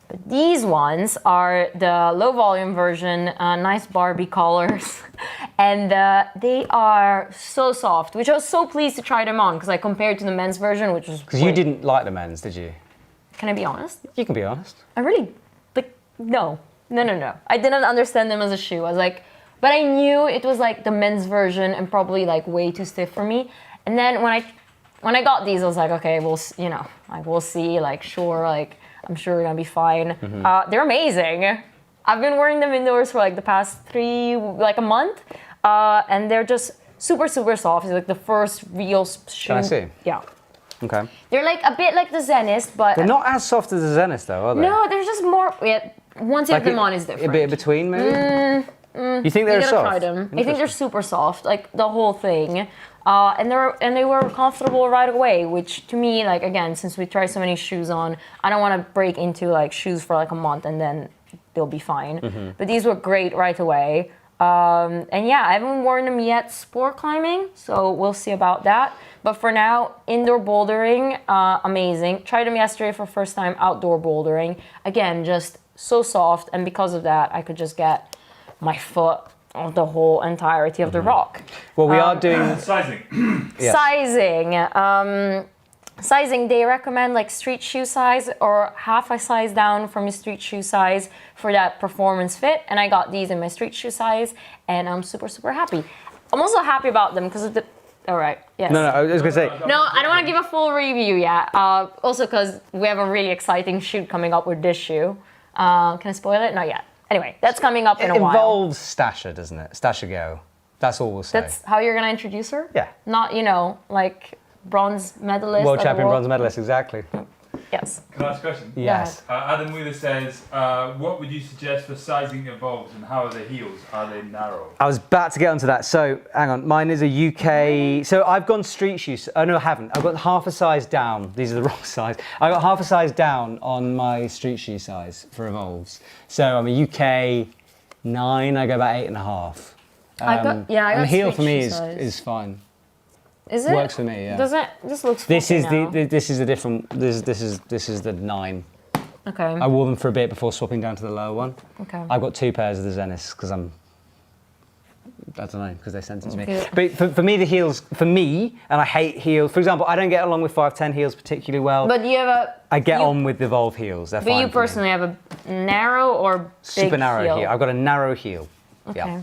But these ones are the low volume version, nice Barbie colors, and they are so soft, which I was so pleased to try them on because I compared to the men's version, which was because you didn't like the men's, did you? Can I be honest? You can be honest. I really no. I didn't understand them as a shoe. I was like, but I knew it was like the men's version and probably like way too stiff for me. And then when I got these, I was like, okay, we'll see. Like sure, like. I'm sure we're gonna be fine. They're amazing. I've been wearing them indoors for like the past a month, and they're just super, super soft. It's like the first real shoe. Can I see? Yeah. Okay. They're like a bit like the Zenist, but they're not as soft as the Zenist, though, are they? No, they're just more. Yeah, once you have them on, is different. A bit in between, maybe. You think they're soft? Try them. I think they're super soft, like the whole thing. And they were comfortable right away, which to me, like again, since we tried so many shoes on, I don't want to break into like shoes for like a month and then they'll be fine. But these were great right away. And yeah, I haven't worn them yet sport climbing, so we'll see about that. But for now, indoor bouldering, amazing. Tried them yesterday for first time outdoor bouldering. Again, just so soft, and because of that, I could just get my foot of the whole entirety of the rock. Well, we are doing sizing. Sizing, they recommend like street shoe size or half a size down from your street shoe size for that performance fit. And I got these in my street shoe size, and I'm super, super happy. I'm also happy about them because of the. All right. Yes. No, I was gonna say. No, I don't want to give a full review yet. Also, because we have a really exciting shoot coming up with this shoe. Can I spoil it? Not yet. Anyway, that's coming up in a while. It involves Stasha, doesn't it? Stasha Go. That's all we'll say. That's how you're going to introduce her? Yeah. Not, like bronze medalist. World champion bronze medalist, exactly. Yes. Can I ask a question? Yes. Adam Wheeler says, what would you suggest for sizing Evolvs, and how are the heels? Are they narrow? I was about to get onto that. So, hang on. Mine is a UK... So, I've gone street shoes. Oh, no, I haven't. I've got half a size down. These are the wrong size. I got half a size down on my street shoe size for Evolvs. So, I'm a UK 9. I go about 8.5. I got and the heel sweet for me shoe size. is fine. Is it? Works for me, yeah. Does it? This looks. This is now. this is a different. This is the 9. Okay. I wore them for a bit before swapping down to the lower one. Okay. I've got 2 pairs of the Zenist because I don't know, because they sent it to me. Okay. But for me, the heels, for me, and I hate heels. For example, I don't get along with 5'10" heels particularly well. But you have a. I get on with the Evolv heels. They're But fine you for me. personally have a narrow or big Super narrow heel? heel. I've got a narrow heel. Okay. Yeah.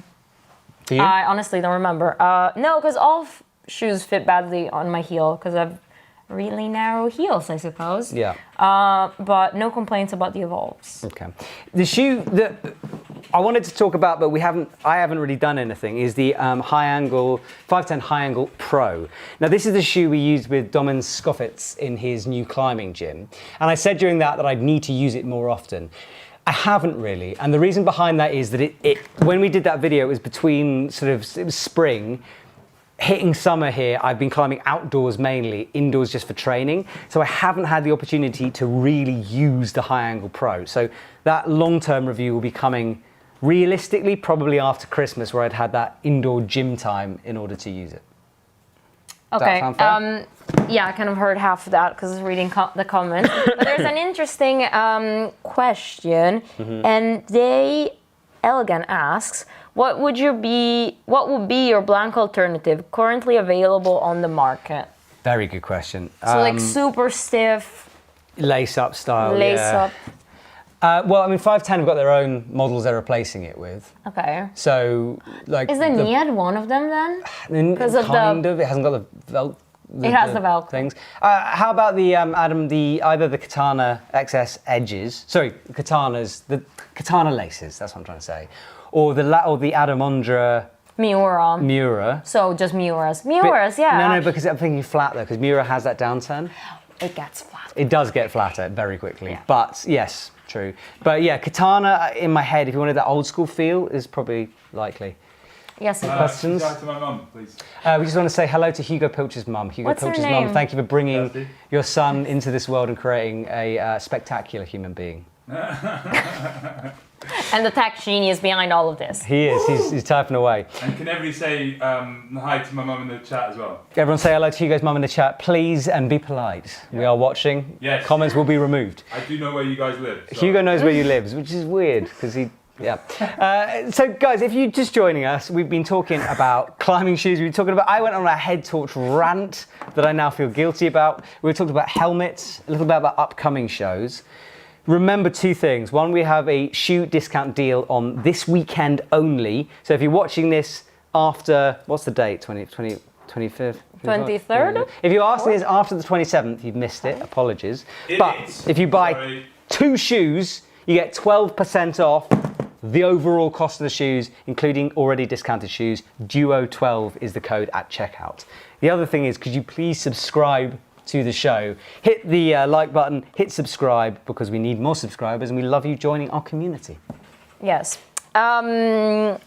For you? I honestly don't remember. No, because all shoes fit badly on my heel because I've really narrow heels, I suppose. Yeah. But no complaints about the Evolvs. Okay. The shoe that I wanted to talk about, but I haven't really done anything, is the high angle 5'10" high angle Pro. Now this is the shoe we used with Domin Scoffitz in his new climbing gym, and I said during that I'd need to use it more often. I haven't really, and the reason behind that is that it when we did that video, it was between it was spring. Hitting summer here, I've been climbing outdoors mainly, indoors just for training. So I haven't had the opportunity to really use the High Angle Pro. So that long-term review will be coming realistically probably after Christmas, where I'd had that indoor gym time in order to use it. Does Okay. that sound fair? Yeah, I kind of heard half of that because I was reading the comments. But there's an interesting question, and Elgan asks, what would be your blank alternative currently available on the market? Very good question. So like super stiff, lace-up style. lace yeah. up. Well, I mean, 5'10" have got their own models they're replacing it with. Okay. So, like, Is the Niad one of them then? Because of kind of. It hasn't got the It has the Velcro. things. How about the Adam? Either the Katana XS edges. Sorry, the Katana laces. That's what I'm trying to say. Or the Adam Ondra Miura. So just Miuras. Miuras, yeah. No, because I'm thinking flat though, because Miura has that downturn. It gets flat. It does get flatter very quickly. Yeah. But yes, true. But yeah, Katana in my head, if you wanted that old school feel, is probably likely. Yes, it Questions? Shout out to my mum, please. We just want to say hello to Hugo Pilcher's mum. Hugo What's her Pilcher's mum, name? thank you for bringing Kirsty. your son into this world and creating a spectacular human being. And the tech genius behind all of this. He is. He's typing away. And can everybody say hi to my mum in the chat as well? Everyone say hello to Hugo's mum in the chat, please, and be polite. We are watching. Yes. Comments will be removed. I do know where you guys live. So. Hugo knows where you live, which is weird because he. Yeah. So, guys, if you're just joining us, we've been talking about climbing shoes. We've been talking about. I went on a head torch rant that I now feel guilty about. We talked about helmets, a little bit about upcoming shows. Remember 2 things. One, we have a shoe discount deal on this weekend only. So if you're watching this after, what's the date? 25th? 23rd? If you're asking this after the 27th, you've missed it. Apologies. But if you buy 2 shoes, you get 12% off the overall cost of the shoes, including already discounted shoes. Duo12 is the code at checkout. The other thing is, could you please subscribe to the show? Hit the like button, hit subscribe, because we need more subscribers and we love you joining our community. Yes. About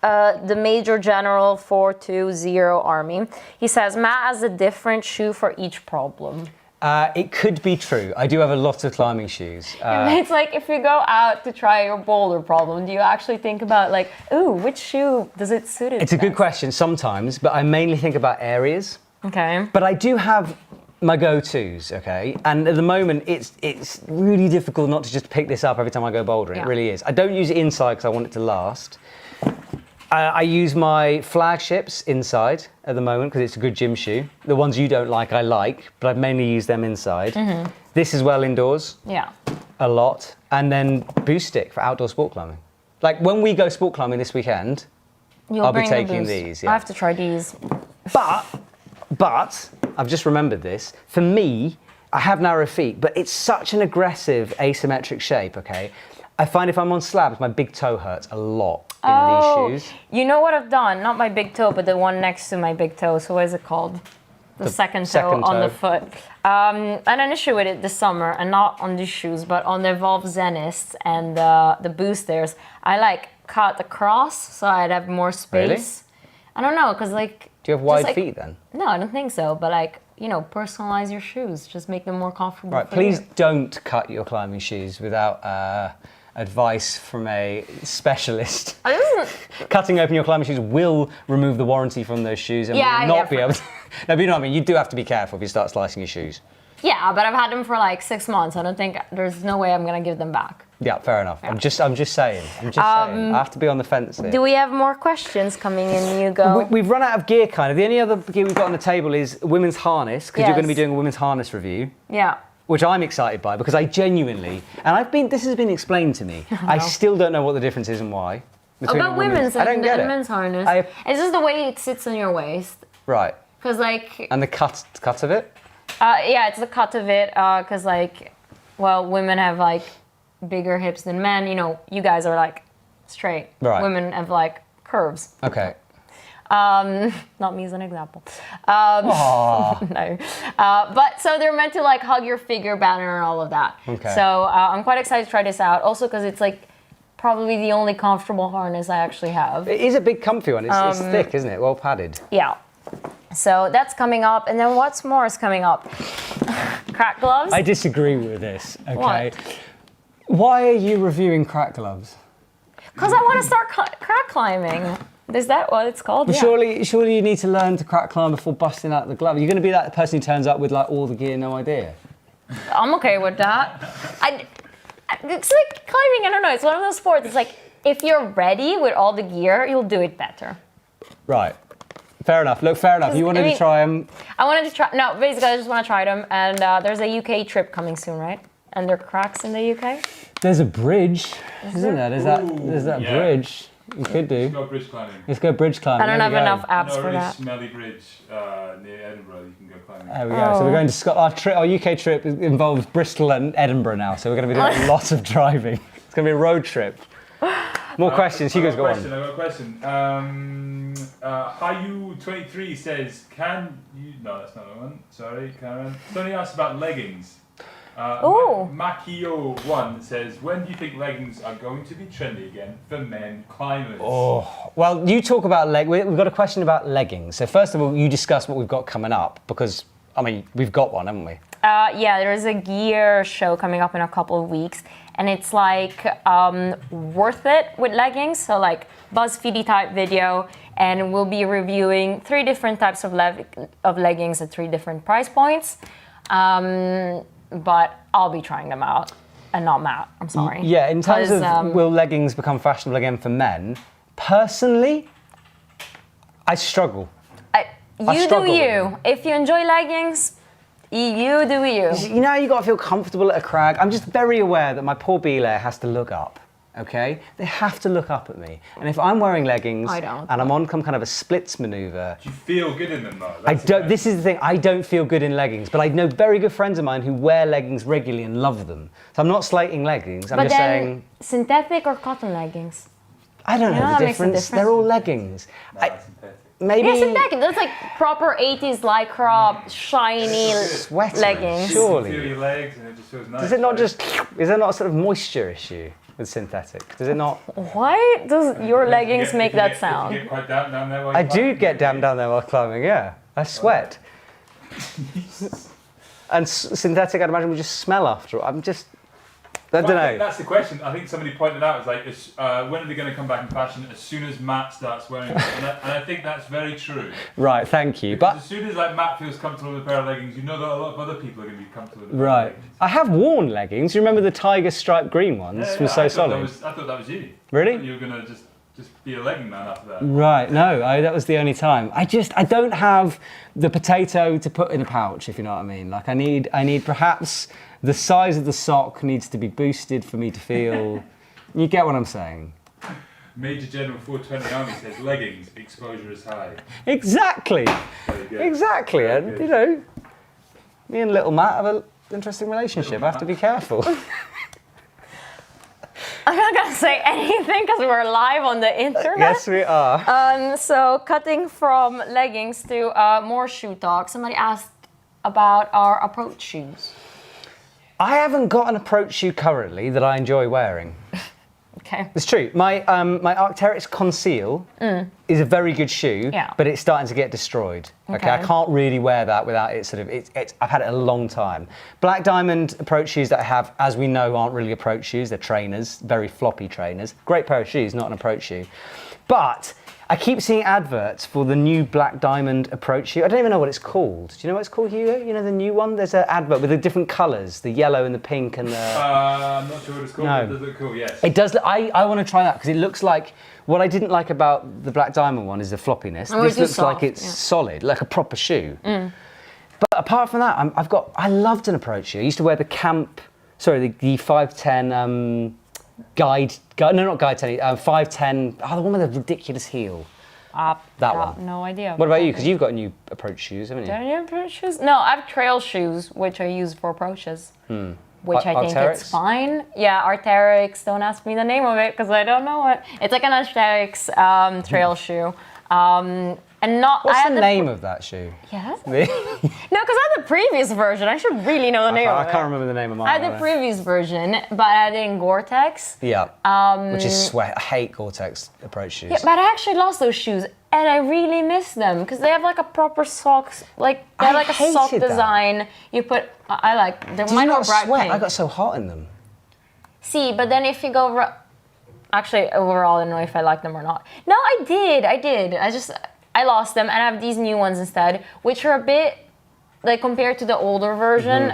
the Major General 420 Army, he says Matt has a different shoe for each problem. It could be true. I do have a lot of climbing shoes. It's like if you go out to try your boulder problem, do you actually think about like, ooh, which shoe does it suit it? It's a good question sometimes, but I mainly think about areas. Okay. But I do have my go-tos, okay? And at the moment, it's really difficult not to just pick this up every time I go bouldering. Yeah. It really is. I don't use it inside because I want it to last. I use my Flagships inside at the moment because it's a good gym shoe. The ones you don't like, I like, but I mainly use them inside. Mm-hmm. This as well indoors, Yeah. a lot. And then Boostic for outdoor sport climbing. Like when we go sport climbing this weekend, I'll be bring the taking Boost. these. Yeah. I have to try these. But I've just remembered this. For me, I have narrow feet, but it's such an aggressive asymmetric shape, okay? I find if I'm on slabs, my big toe hurts a lot in these shoes. You know what I've done? Not my big toe, but the one next to my big toe. So what is it called? The second toe on the foot. I had an issue with it this summer, and not on these shoes, but on the Evolv Zenist and the boosters. I like cut across so I'd have more space. Really? I don't know, because like... Do you have wide feet then? No, I don't think so, but like, you know, personalize your shoes. Just make them more comfortable Right, for please you. don't cut your climbing shoes without advice from a specialist. I just, Cutting open your climbing shoes will remove the warranty from those shoes and will not be able to. No, but you know what I mean? You do have to be careful if you start slicing your shoes. yeah, but I've had them for like 6 months. I don't think there's no way I'm gonna give them back. Yeah, fair enough. I'm just saying. saying. I have to be on the fence here. Do we have more questions coming in? You go. We've run out of gear, kind of. The only other gear we've got on the table is women's harness, because you're going to be Yes. doing a women's harness review, Yeah. which I'm excited by, because I genuinely, and this has been explained to me, I still don't know what the difference is and why. between About a women's I don't and get it. men's harness. It's just the way it sits on your waist. Right. Cause like, And the cut of it? yeah, it's the cut of it. Cause like, well, women have like bigger hips than men. You know, you guys are like straight. Right. Women have like curves. Okay. Not me as an example. No. But so they're meant to like hug your figure better and all of that. Okay. So I'm quite excited to try this out. Also because it's like probably the only comfortable harness I actually have. It is a big comfy one. It's thick, isn't it? Well padded. Yeah. So that's coming up. And then what's more is coming up? Crack gloves? I disagree with this, okay? What? Why are you reviewing crack gloves? Because I want to start crack climbing. Is that what it's called? Yeah. Surely you need to learn to crack climb before busting out the glove. You're going to be that person who turns up with like all the gear, no idea. I'm okay with that. It's like climbing, I don't know, it's one of those sports. It's like, if you're ready with all the gear, you'll do it better. Right. Fair enough. Look, fair enough. You wanted to try them. I wanted to try, no, basically I just want to try them. And there's a UK trip coming soon, right? And there are cracks in the UK? There's a bridge, isn't there? There's that yeah. bridge. You could do. Let's go bridge climbing. Let's go bridge climbing. I don't have enough apps I know a for really that. smelly bridge near Edinburgh you can go climbing. There we go. So we're going to Scotland. Our UK trip involves Bristol and Edinburgh now. So we're going to be doing a lot of driving. It's going to be a road trip. More questions. You guys go on. I've got a question. Hayu23 says, can you... No, that's not the one. Sorry, Karen. Somebody asked about leggings. Ooh. Makio1 says, when do you think leggings are going to be trendy again for men climbers? Oh, well, you talk about we've got a question about leggings. So first of all, you discuss what we've got coming up, because, I mean, we've got one, haven't we? Yeah, there's a gear show coming up in a couple of weeks. And it's like worth it with leggings. So like BuzzFeedy type video. And we'll be reviewing 3 different types of leggings at 3 different price points. But I'll be trying them out, and not Matt, I'm sorry. Yeah, in terms of will leggings become fashionable again for men, personally, I struggle. You do you. If you enjoy leggings, you do you. You know, you got to feel comfortable at a crag. I'm just very aware that my poor belayer has to look up. Okay, they have to look up at me, and if I'm wearing leggings I don't. and I'm on some kind of a splits maneuver, Do you feel good in them though? I don't. This is the thing. I don't feel good in leggings, but I know very good friends of mine who wear leggings regularly and love them. So I'm not slating leggings. I'm But just then, saying synthetic or cotton leggings? I don't know that the makes a difference. difference. They're all leggings. Maybe Yeah, synthetic. That's like proper 80s lycra, shiny sweaty, leggings. surely. Feel your legs and it just feels nice. Does it not right? just? Is there not a sort of moisture issue with synthetic? Does it not? Why does your If you leggings get- make if you that get- if sound? you get quite down there while I you're do climbing, get down there while climbing. Yeah, I sweat. And synthetic, I'd imagine, would just smell after. I don't Well, I think know. that's the question. I think somebody pointed out, it's like, when are they going to come back in fashion? As soon as Matt starts wearing them. And I think that's very true. Right, thank you. Because But as soon as like Matt feels comfortable with a pair of leggings, you know that a lot of other people are going to be comfortable with a pair right, of leggings. I have worn leggings. You remember the tiger striped green ones from So I Solid? thought that was you. Really? I thought you were going to just be a legging man after that. Right, no, that was the only time. I don't have the potato to put in a pouch, if you know what I mean. Like I need perhaps the size of the sock needs to be boosted for me to feel. You get what I'm saying? Major General 420 Army says leggings, exposure is high. Exactly, Very good. exactly. Very And good. you know, me and little Matt have an interesting relationship. I have to be careful. I'm not gonna say anything because we're live on the internet. Yes, we are. So cutting from leggings to more shoe talk. Somebody asked about our approach shoes. I haven't got an approach shoe currently that I enjoy wearing. Okay. It's true. My Arc'teryx Conceal is a very good shoe, Yeah. but it's starting to get destroyed. Okay, I Okay. can't really wear that without it sort of, I've had it a long time. Black Diamond approach shoes that I have, as we know, aren't really approach shoes, they're trainers, very floppy trainers. Great pair of shoes, not an approach shoe. But I keep seeing adverts for the new Black Diamond approach shoe. I don't even know what it's called. Do you know what it's called, Hugo? You know the new one? There's an advert with the different colours, the yellow and the pink and the... I'm not sure what it's called, No. but it does look cool, yes. It does. I want to try that because it looks like what I didn't like about the Black Diamond one is the floppiness. Oh, This it is looks soft, like it's yeah. solid, like a proper shoe. But apart from that, I loved an approach shoe. I used to wear the the 510 not guide 10, 510. Oh, the one with the ridiculous heel. That one. No idea. What about you? Because you've got new approach shoes, haven't you? Do I have approach shoes? No, I have trail shoes, which I use for approaches. Which I think Arc'teryx? it's fine. Yeah, Arc'teryx. Don't ask me the name of it because I don't know it. It's like an Arc'teryx trail shoe. And not. What's I had the name of that shoe? Yes. No, because I had the previous version. I should really know the name of I it. can't remember the name of mine. I had the previous version, but I had it in Gore-Tex. Yeah. Which is sweat. I hate Gore-Tex approach shoes. Yeah, but I actually lost those shoes, and I really miss them because they have like a proper socks, like they have I like a sock hated that. design. You put, I like. Did Mine you were not bright sweat? pink. I got so hot in them. See, but then if you go, actually, overall, I don't know if I like them or not. No, I did. I lost them, and I have these new ones instead, which are a bit, like compared to the older version,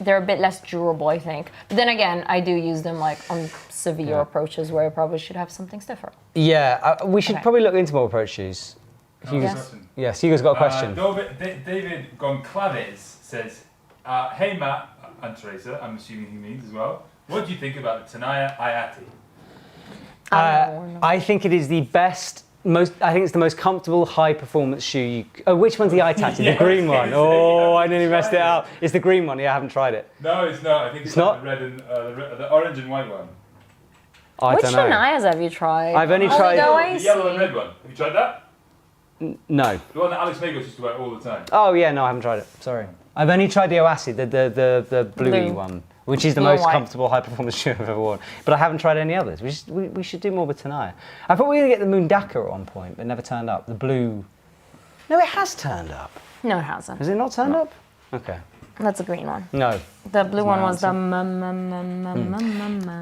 they're a bit less durable, I think. But then again, I do use them like on severe approaches where I probably should have something stiffer. Yeah, we should Okay. probably look into more approach shoes. Yes. Yes, Hugo's got a question. David Goncalves says, hey Matt and Teresa, I'm assuming he means as well. What do you think about the Tenaya Ayati? I think it is the best, I think it's the most comfortable high performance shoe which one's the ITAT? Yes, The green one. it's Oh, I nearly tried messed it it. out. It's the green one. Yeah, I haven't tried it. No, it's not. I think it's not? like the red and the orange and white one. I Which don't know. Tenayas have you tried? I've only Oh, tried- the The Oasis. yellow and red one. Have you tried that? No. The one that Alex Magos used to wear all the time. Oh yeah, no, I haven't tried it. Sorry. I've only tried the Oasis, the bluey Blue. one, which is the Blue and most white. comfortable high performance shoe I've ever worn. But I haven't tried any others. We should do more with Tenaya. I thought we were going to get the Mundaka at one point, but it never turned up. The blue. No, it has turned up. No, it hasn't. Has it not turned up? Okay. That's a green one. No. The blue one was the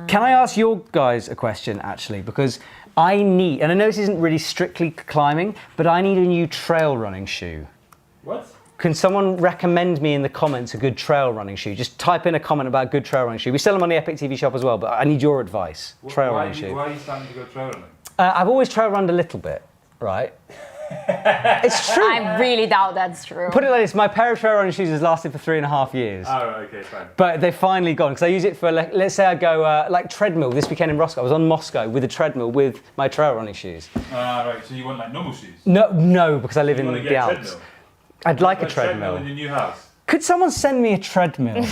Can I ask your guys a question, actually? Because I need, and I know this isn't really strictly climbing, but I need a new trail running shoe. What? Can someone recommend me in the comments a good trail running shoe? Just type in a comment about a good trail running shoe. We sell them on the Epic TV shop as well, but I need your advice. Trail running shoe. Why are you starting to go trail running? I've always trail runned a little bit, right? It's true. I really doubt that's true. Put it like this, my pair of trail running shoes has lasted for 3.5 years. Oh, right, okay, fine. But they've finally gone, because I use it for, like, let's say I go, like treadmill this weekend in Moscow. I was on Moscow with a treadmill with my trail running shoes. Right, so you want like normal shoes? No, because I live You in want to the get a Alps. treadmill? I'd like a Want treadmill. in your new house? Could someone send me a treadmill?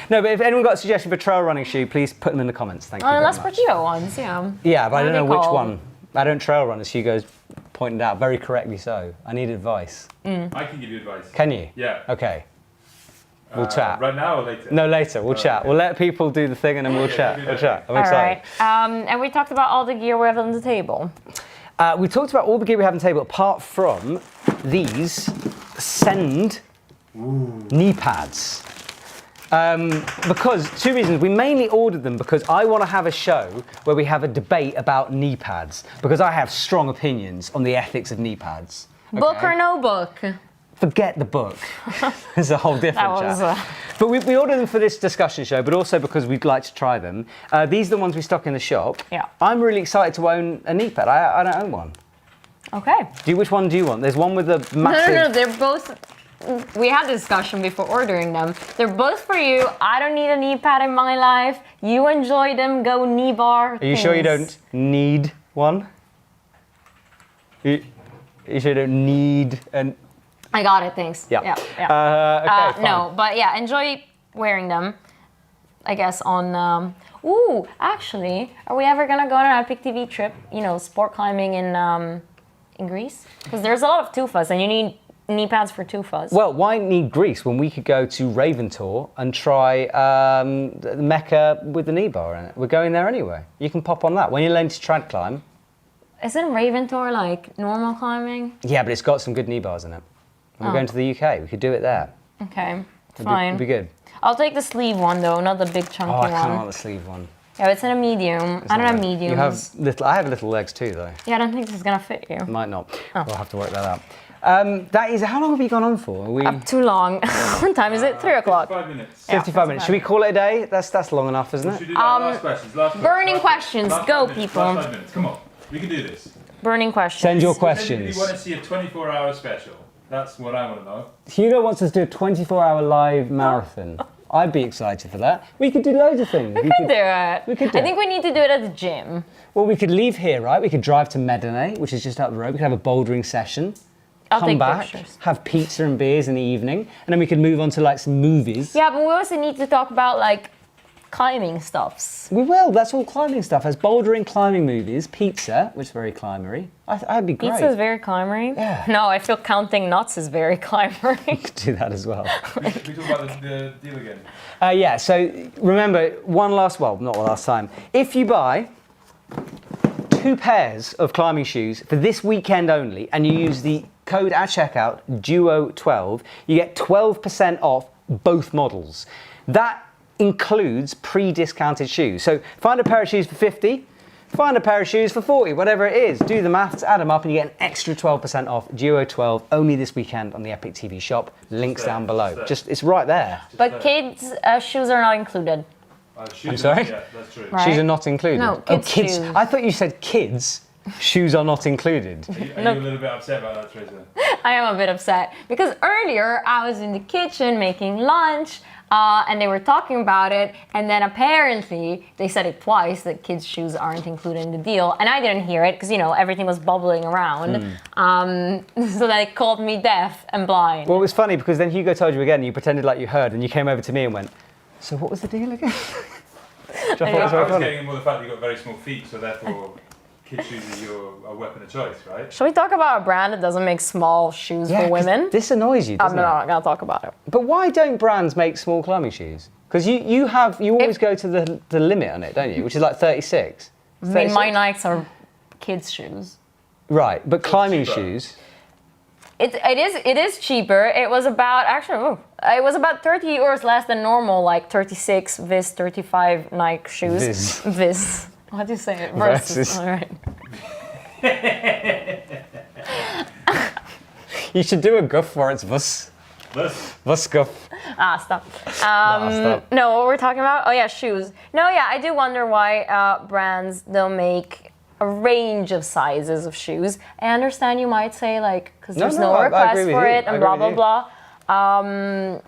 No, but if anyone got a suggestion for a trail running shoe, please put them in the comments. Thank you very Las much. Sportivo ones, yeah. Yeah, but I What don't are know they which called? one. I don't trail run, as Hugo's pointed out, very correctly so. I need advice. I can give you advice. Can you? Yeah. Okay. We'll chat. Right now or later? No, later. We'll chat. okay. We'll let people do the thing and then we'll chat. do We'll that. chat. I'm All excited. right. And we talked about all the gear we have on the table. We talked about all the gear we have on the table, apart from these Send knee pads. Because, two reasons. We mainly ordered them because I want to have a show where we have a debate about knee pads, because I have strong opinions on the ethics of knee pads. Book okay? or no book? Forget the book. It's a whole different That was, chat. But we ordered them for this discussion show, but also because we'd like to try them. These are the ones we stock in the shop. Yeah. I'm really excited to own a knee pad. I don't own one. Okay. Which one do you want? There's one with a massive... No, they're both. We had a discussion before ordering them. They're both for you. I don't need a knee pad in my life. You enjoy them. Go knee bar. Are you sure you don't need one? You sure you don't need an... I got it. Thanks. Yeah. Yeah. Okay, fine. No, but yeah, enjoy wearing them. I guess on. Ooh, actually, are we ever gonna go on an Epic TV trip? You know, sport climbing in Greece? Because there's a lot of tufas, and you need knee pads for tufas. Well, why need Greece when we could go to Raven Tour and try the Mecca with the knee bar in it? We're going there anyway. You can pop on that. When you're learning to trad climb, Isn't Raventor like normal climbing? Yeah, but it's got some good knee bars in it. And we're going to the UK. We could do it there. Okay, fine. It'd be good. I'll take the sleeve one though, not the big chunky Oh, I kind of one. want the sleeve one. Yeah, it's in a medium. I don't have mediums. You have little. I have little legs too, though. Yeah, I don't think this is gonna fit you. Might not. Oh. We'll have to work that out. That is. How long have you gone on for? Are we Too long. What time is it? 3 o'clock. 5 minutes. 55 minutes. Should we call it a day? That's long enough, isn't Should it? we do that? Last questions. burning questions. Last Go, 5 minutes, people. Last 5 minutes. Come on. We can do this. Burning questions. Send your If questions. you want to see a 24-hour special, that's what I want to know. Hugo wants us to do a 24-hour live marathon. I'd be excited for that. We could do loads of things. We could do it. We could do I think we need to do it at the gym. Well, we could leave here, right? We could drive to Medinay, which is just up the road. We could have a bouldering session. I'll Come take back, pictures. have pizza and beers in the evening, and then we could move on to like some movies. Yeah, but we also need to talk about like climbing stuffs. We will. That's all climbing stuff. As bouldering, climbing movies, pizza, which is very climbery. I'd be great. Pizza is very climbery. Yeah. No, I feel counting nuts is very climbery. do that as well. We talk about the deal again. Yeah. So remember, not one last time. If you buy 2 pairs of climbing shoes for this weekend only, and you use the code at checkout DUO12, you get 12% off both models. That includes pre-discounted shoes. So find a pair of shoes for 50, find a pair of shoes for 40, whatever it is. Do the maths, add them up, and you get an extra 12% off DUO12 only this weekend on the Epic TV shop. Links down below. It's right there. But kids' shoes are not included. I'm sorry? Yeah, that's true. Right. Shoes are not included. No, kids' shoes. I thought you said kids. Shoes are not included. Are you a little bit upset about that, Teresa? I am a bit upset because earlier I was in the kitchen making lunch and they were talking about it, and then apparently they said it twice that kids' shoes aren't included in the deal, and I didn't hear it because everything was bubbling around. So they called me deaf and blind. Well, it was funny because then Hugo told you again, and you pretended like you heard, and you came over to me and went, "So what was the deal again?" Which I thought was I very was funny. getting more the fact that you've got very small feet, so therefore kids' shoes are your weapon of choice, right? Shall we talk about a brand that doesn't make small shoes for 'cause women? This annoys you, I'm doesn't not it? gonna talk about it. But why don't brands make small climbing shoes? Because you always go to the limit on it, don't you? Which is like 36. I mean, my 36? Nikes are kids' shoes. Right, but climbing cheaper. shoes. It is cheaper. It was about it was about 30 euros less than normal, like 36 Vis 35 Nike shoes. Vis. How do you say it? Versus. All right. You should do a guff for it's Vus. Vus guff. Stop. Stop. No, what we're talking about? Oh yeah, shoes. No, yeah, I do wonder why brands don't make a range of sizes of shoes. I understand you might say like because there's no I request agree with for you. it I and agree blah with blah you. blah.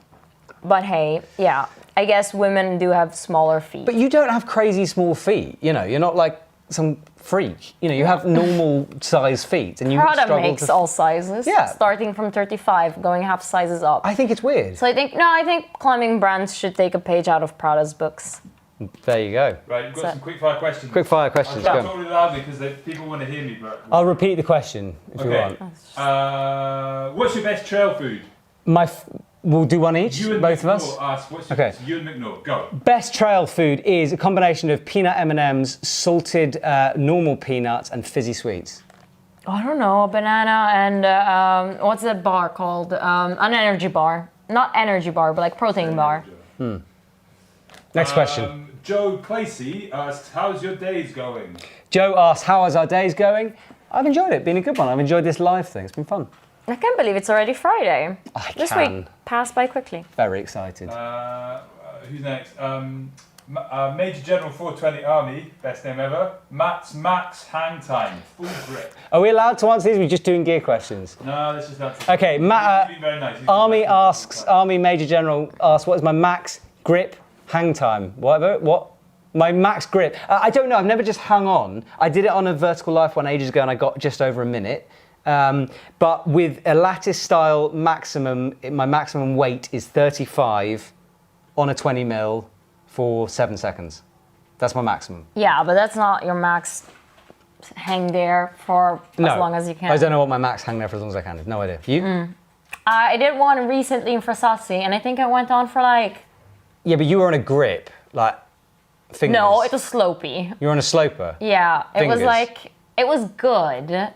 But hey, yeah, I guess women do have smaller feet. But you don't have crazy small feet. You're not like some freak. You have normal size feet, and you Prada struggle makes to. all sizes, Yeah. starting from 35, going half sizes up. I think it's weird. So I think climbing brands should take a page out of Prada's books. There you go. Right, you've got So- some quick fire questions. Quick fire questions. I'll Go. talk really loudly because people want to hear me, but... I'll repeat the question if you Okay. want. What's your best trail food? We'll do one each, You and both of McNaught us. ask, what's your Okay. You and McNaught, go. Best trail food is a combination of peanut M&Ms, salted normal peanuts, and fizzy sweets. I don't know, a banana and what's that bar called? An energy bar. Not energy bar, but like protein bar. Next question. Joe Clacy asked, how's your days going? Joe asked, how is our days going? I've enjoyed it, been a good one. I've enjoyed this live thing, it's been fun. I can't believe it's already Friday. This can. week passed by quickly. Very excited. Who's next? Major General 420 Army, best name ever. Matt's Max Hang Time, full grip. Are we allowed to answer these? We're just doing gear questions. No, let's just answer. Okay, Matt, He's been very nice. He's Army been very nice. Army Major General asks, what is my max grip hang time? Whatever, what? My max grip. I don't know, I've never just hung on. I did it on a vertical life one ages ago and I got just over a minute. But with a lattice style maximum, my maximum weight is 35 on a 20 mil for 7 seconds. That's my maximum. Yeah, but that's not your max hang there for as long as you can. I don't know what my max hang there for as long as I can. No idea. You? I did one recently in Frasassi, and I think I went on for like... Yeah, but you were on a grip, like fingers. No, it was slopey. You were on a sloper. Yeah, it was Fingers. like It was good. Now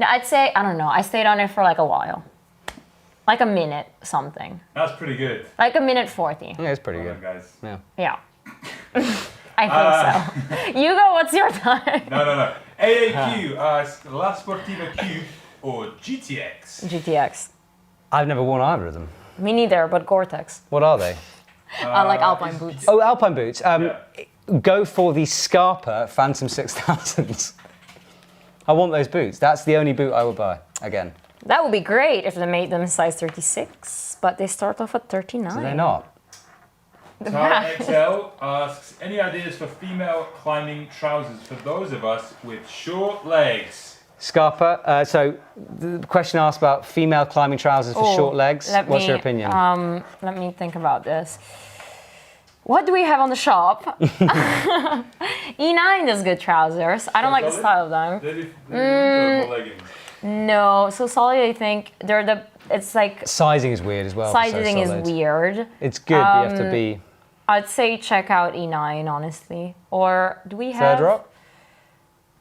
I'd say, I don't know, I stayed on it for like a while. Like a minute something. That's pretty good. Like a minute 40. Yeah, it's pretty Well good. done, guys. Yeah. Yeah. I think so. You go, what's your time? No. AAQ, La Sportiva Cube or GTX? GTX. I've never worn either of them. Me neither, but Gore-Tex. What are they? I like Alpine boots. Oh, Alpine boots. Yeah. Go for the Scarpa Phantom 6000s. I want those boots. That's the only boot I will buy, again. That would be great if they made them size 36, but they start off at 39. Do they not? Tara XL asks, any ideas for female climbing trousers for those of us with short legs? Scarpa, so the question asked about female climbing trousers for short legs. What's your opinion? Let me think about this. What do we have on the shop? E9 does good trousers. I don't like the style of them. They're leggings. No, so solid. I think it's like Sizing is weird as well. for So sizing is Solid. weird. It's good, but you have to be I'd say check out E9 honestly. Or do we have Third Rock.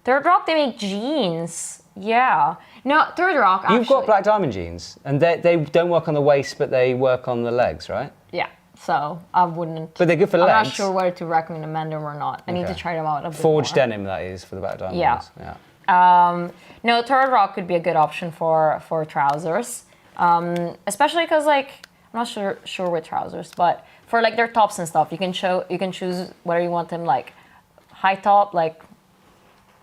Third Rock? They make jeans. Yeah. No, Third Rock. Actually. You've got Black Diamond jeans, and they don't work on the waist, but they work on the legs, right? Yeah. So I wouldn't. But they're good for I'm legs. not sure whether to recommend them or not. I need to Okay. try them out a bit Forged more. denim, that is, for the Black Diamond Yeah. ones. Yeah. No, Third Rock could be a good option for trousers, especially because like I'm not sure with trousers, but for like their tops and stuff, you can choose whether you want them like high top, like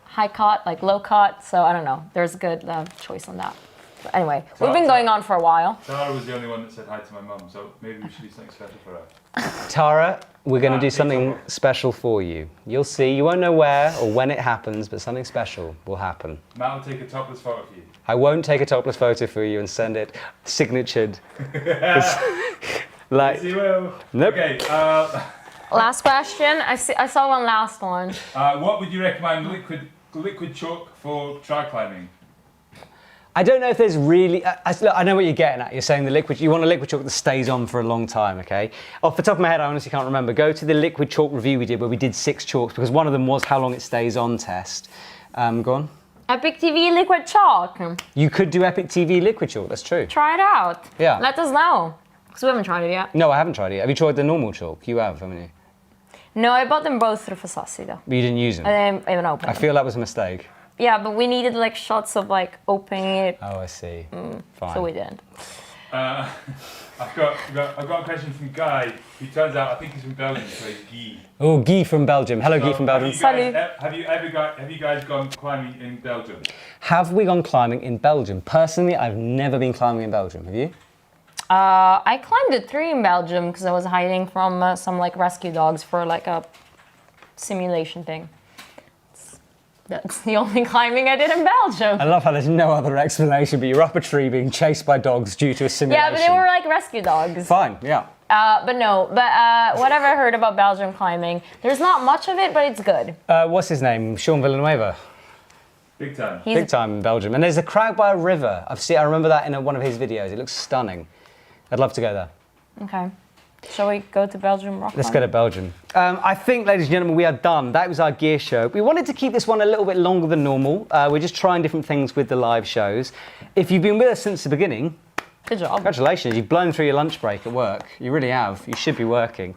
high cut, like low cut. So I don't know. There's a good choice on that. But anyway, we've been going on for a while. Tara was the only one that said hi to my mum, so maybe we should do something special for her. Tara, we're going to do it's something okay. special for you. You'll see. You won't know where or when it happens, but something special will happen. Matt will take a topless photo for you. I won't take a topless photo for you and send it signatured. Like, Yes, he will. Nope. Okay, Last question. I saw one last one. what would you recommend liquid chalk for tri climbing? I don't know if there's really. Look, I know what you're getting at. You're saying you want a liquid chalk that stays on for a long time, okay? Off the top of my head, I honestly can't remember. Go to the liquid chalk review we did where we did 6 chalks because one of them was how long it stays on test. Go on. Epic TV liquid chalk. You could do Epic TV liquid chalk, that's true. Try it out. Yeah. Let us know. Because we haven't tried it yet. No, I haven't tried it yet. Have you tried the normal chalk? You have, haven't you? No, I bought them both through Fasassi though. But you didn't use them? I didn't even open I them. feel that was a mistake. Yeah, but we needed like shots of like opening it, Oh, I see. Fine. so we didn't. I've got a question from Guy, who turns out I think he's from Belgium, so he's Guy. Oh, Guy from Belgium. Hello, Guy from Belgium. Salut. Have you guys gone climbing in Belgium? Have we gone climbing in Belgium? Personally, I've never been climbing in Belgium. Have you? I climbed a tree in Belgium because I was hiding from some like rescue dogs for like a simulation thing. That's the only climbing I did in Belgium. I love how there's no other explanation, but you're up a tree being chased by dogs due to a simulation. Yeah, but they were like rescue dogs. Fine, yeah. But whatever I heard about Belgium climbing, there's not much of it, but it's good. What's his name? Sean Villanueva. Big time. He's Big time in Belgium. And there's a crag by a river. I remember that in one of his videos. It looks stunning. I'd love to go there. Okay. Shall we go to Belgium rock Let's go to Belgium. I think, ladies and gentlemen, we are done. That was our gear show. We wanted to keep this one a little bit longer than normal. We're just trying different things with the live shows. If you've been with us since the beginning, Good job. congratulations. You've blown through your lunch break at work. You really have. You should be working.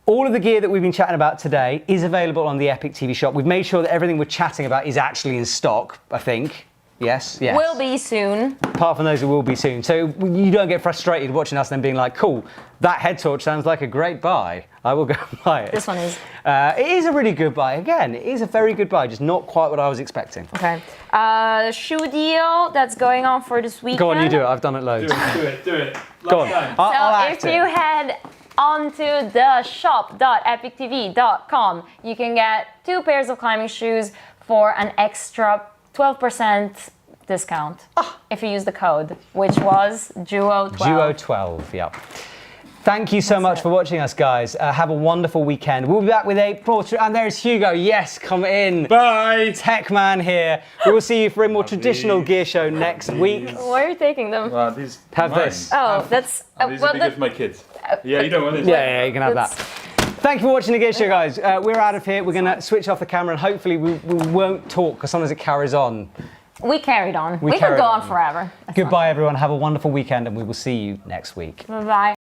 All of the gear that we've been chatting about today is available on the Epic TV shop. We've made sure that everything we're chatting about is actually in stock, I think. Yes. Will be soon. Apart from those who will be soon. So you don't get frustrated watching us then being like, cool, that head torch sounds like a great buy. I will go buy it. This one is. It is a really good buy. Again, it is a very good buy, just not quite what I was expecting. Okay. The shoe deal that's going on for this weekend. Go on, you do it. I've done it loads. Do it. Go on. Last time. I'll So act if you it. head onto the shop.epictv.com, you can get 2 pairs of climbing shoes for an extra 12% discount if you use the code, which was Duo12. Duo12, yeah. Thank you so much for watching us, guys. Have a wonderful weekend. We'll be back with a portrait. And there's Hugo. Yes, come in. Bye. Tech man here. We will see you for a more traditional gear show next week. Why are you taking them? These Have mine. this. Oh, that's These would be good for my kids. Yeah, you don't want this. Yeah, you can have that's- that. Thank you for watching the Gear Show, guys. We're out of here. We're going to switch off the camera and hopefully we won't talk because sometimes it carries on. We carried on. We could go on forever. That's Goodbye, everyone. Have a wonderful weekend and we will see you next week. Bye-bye.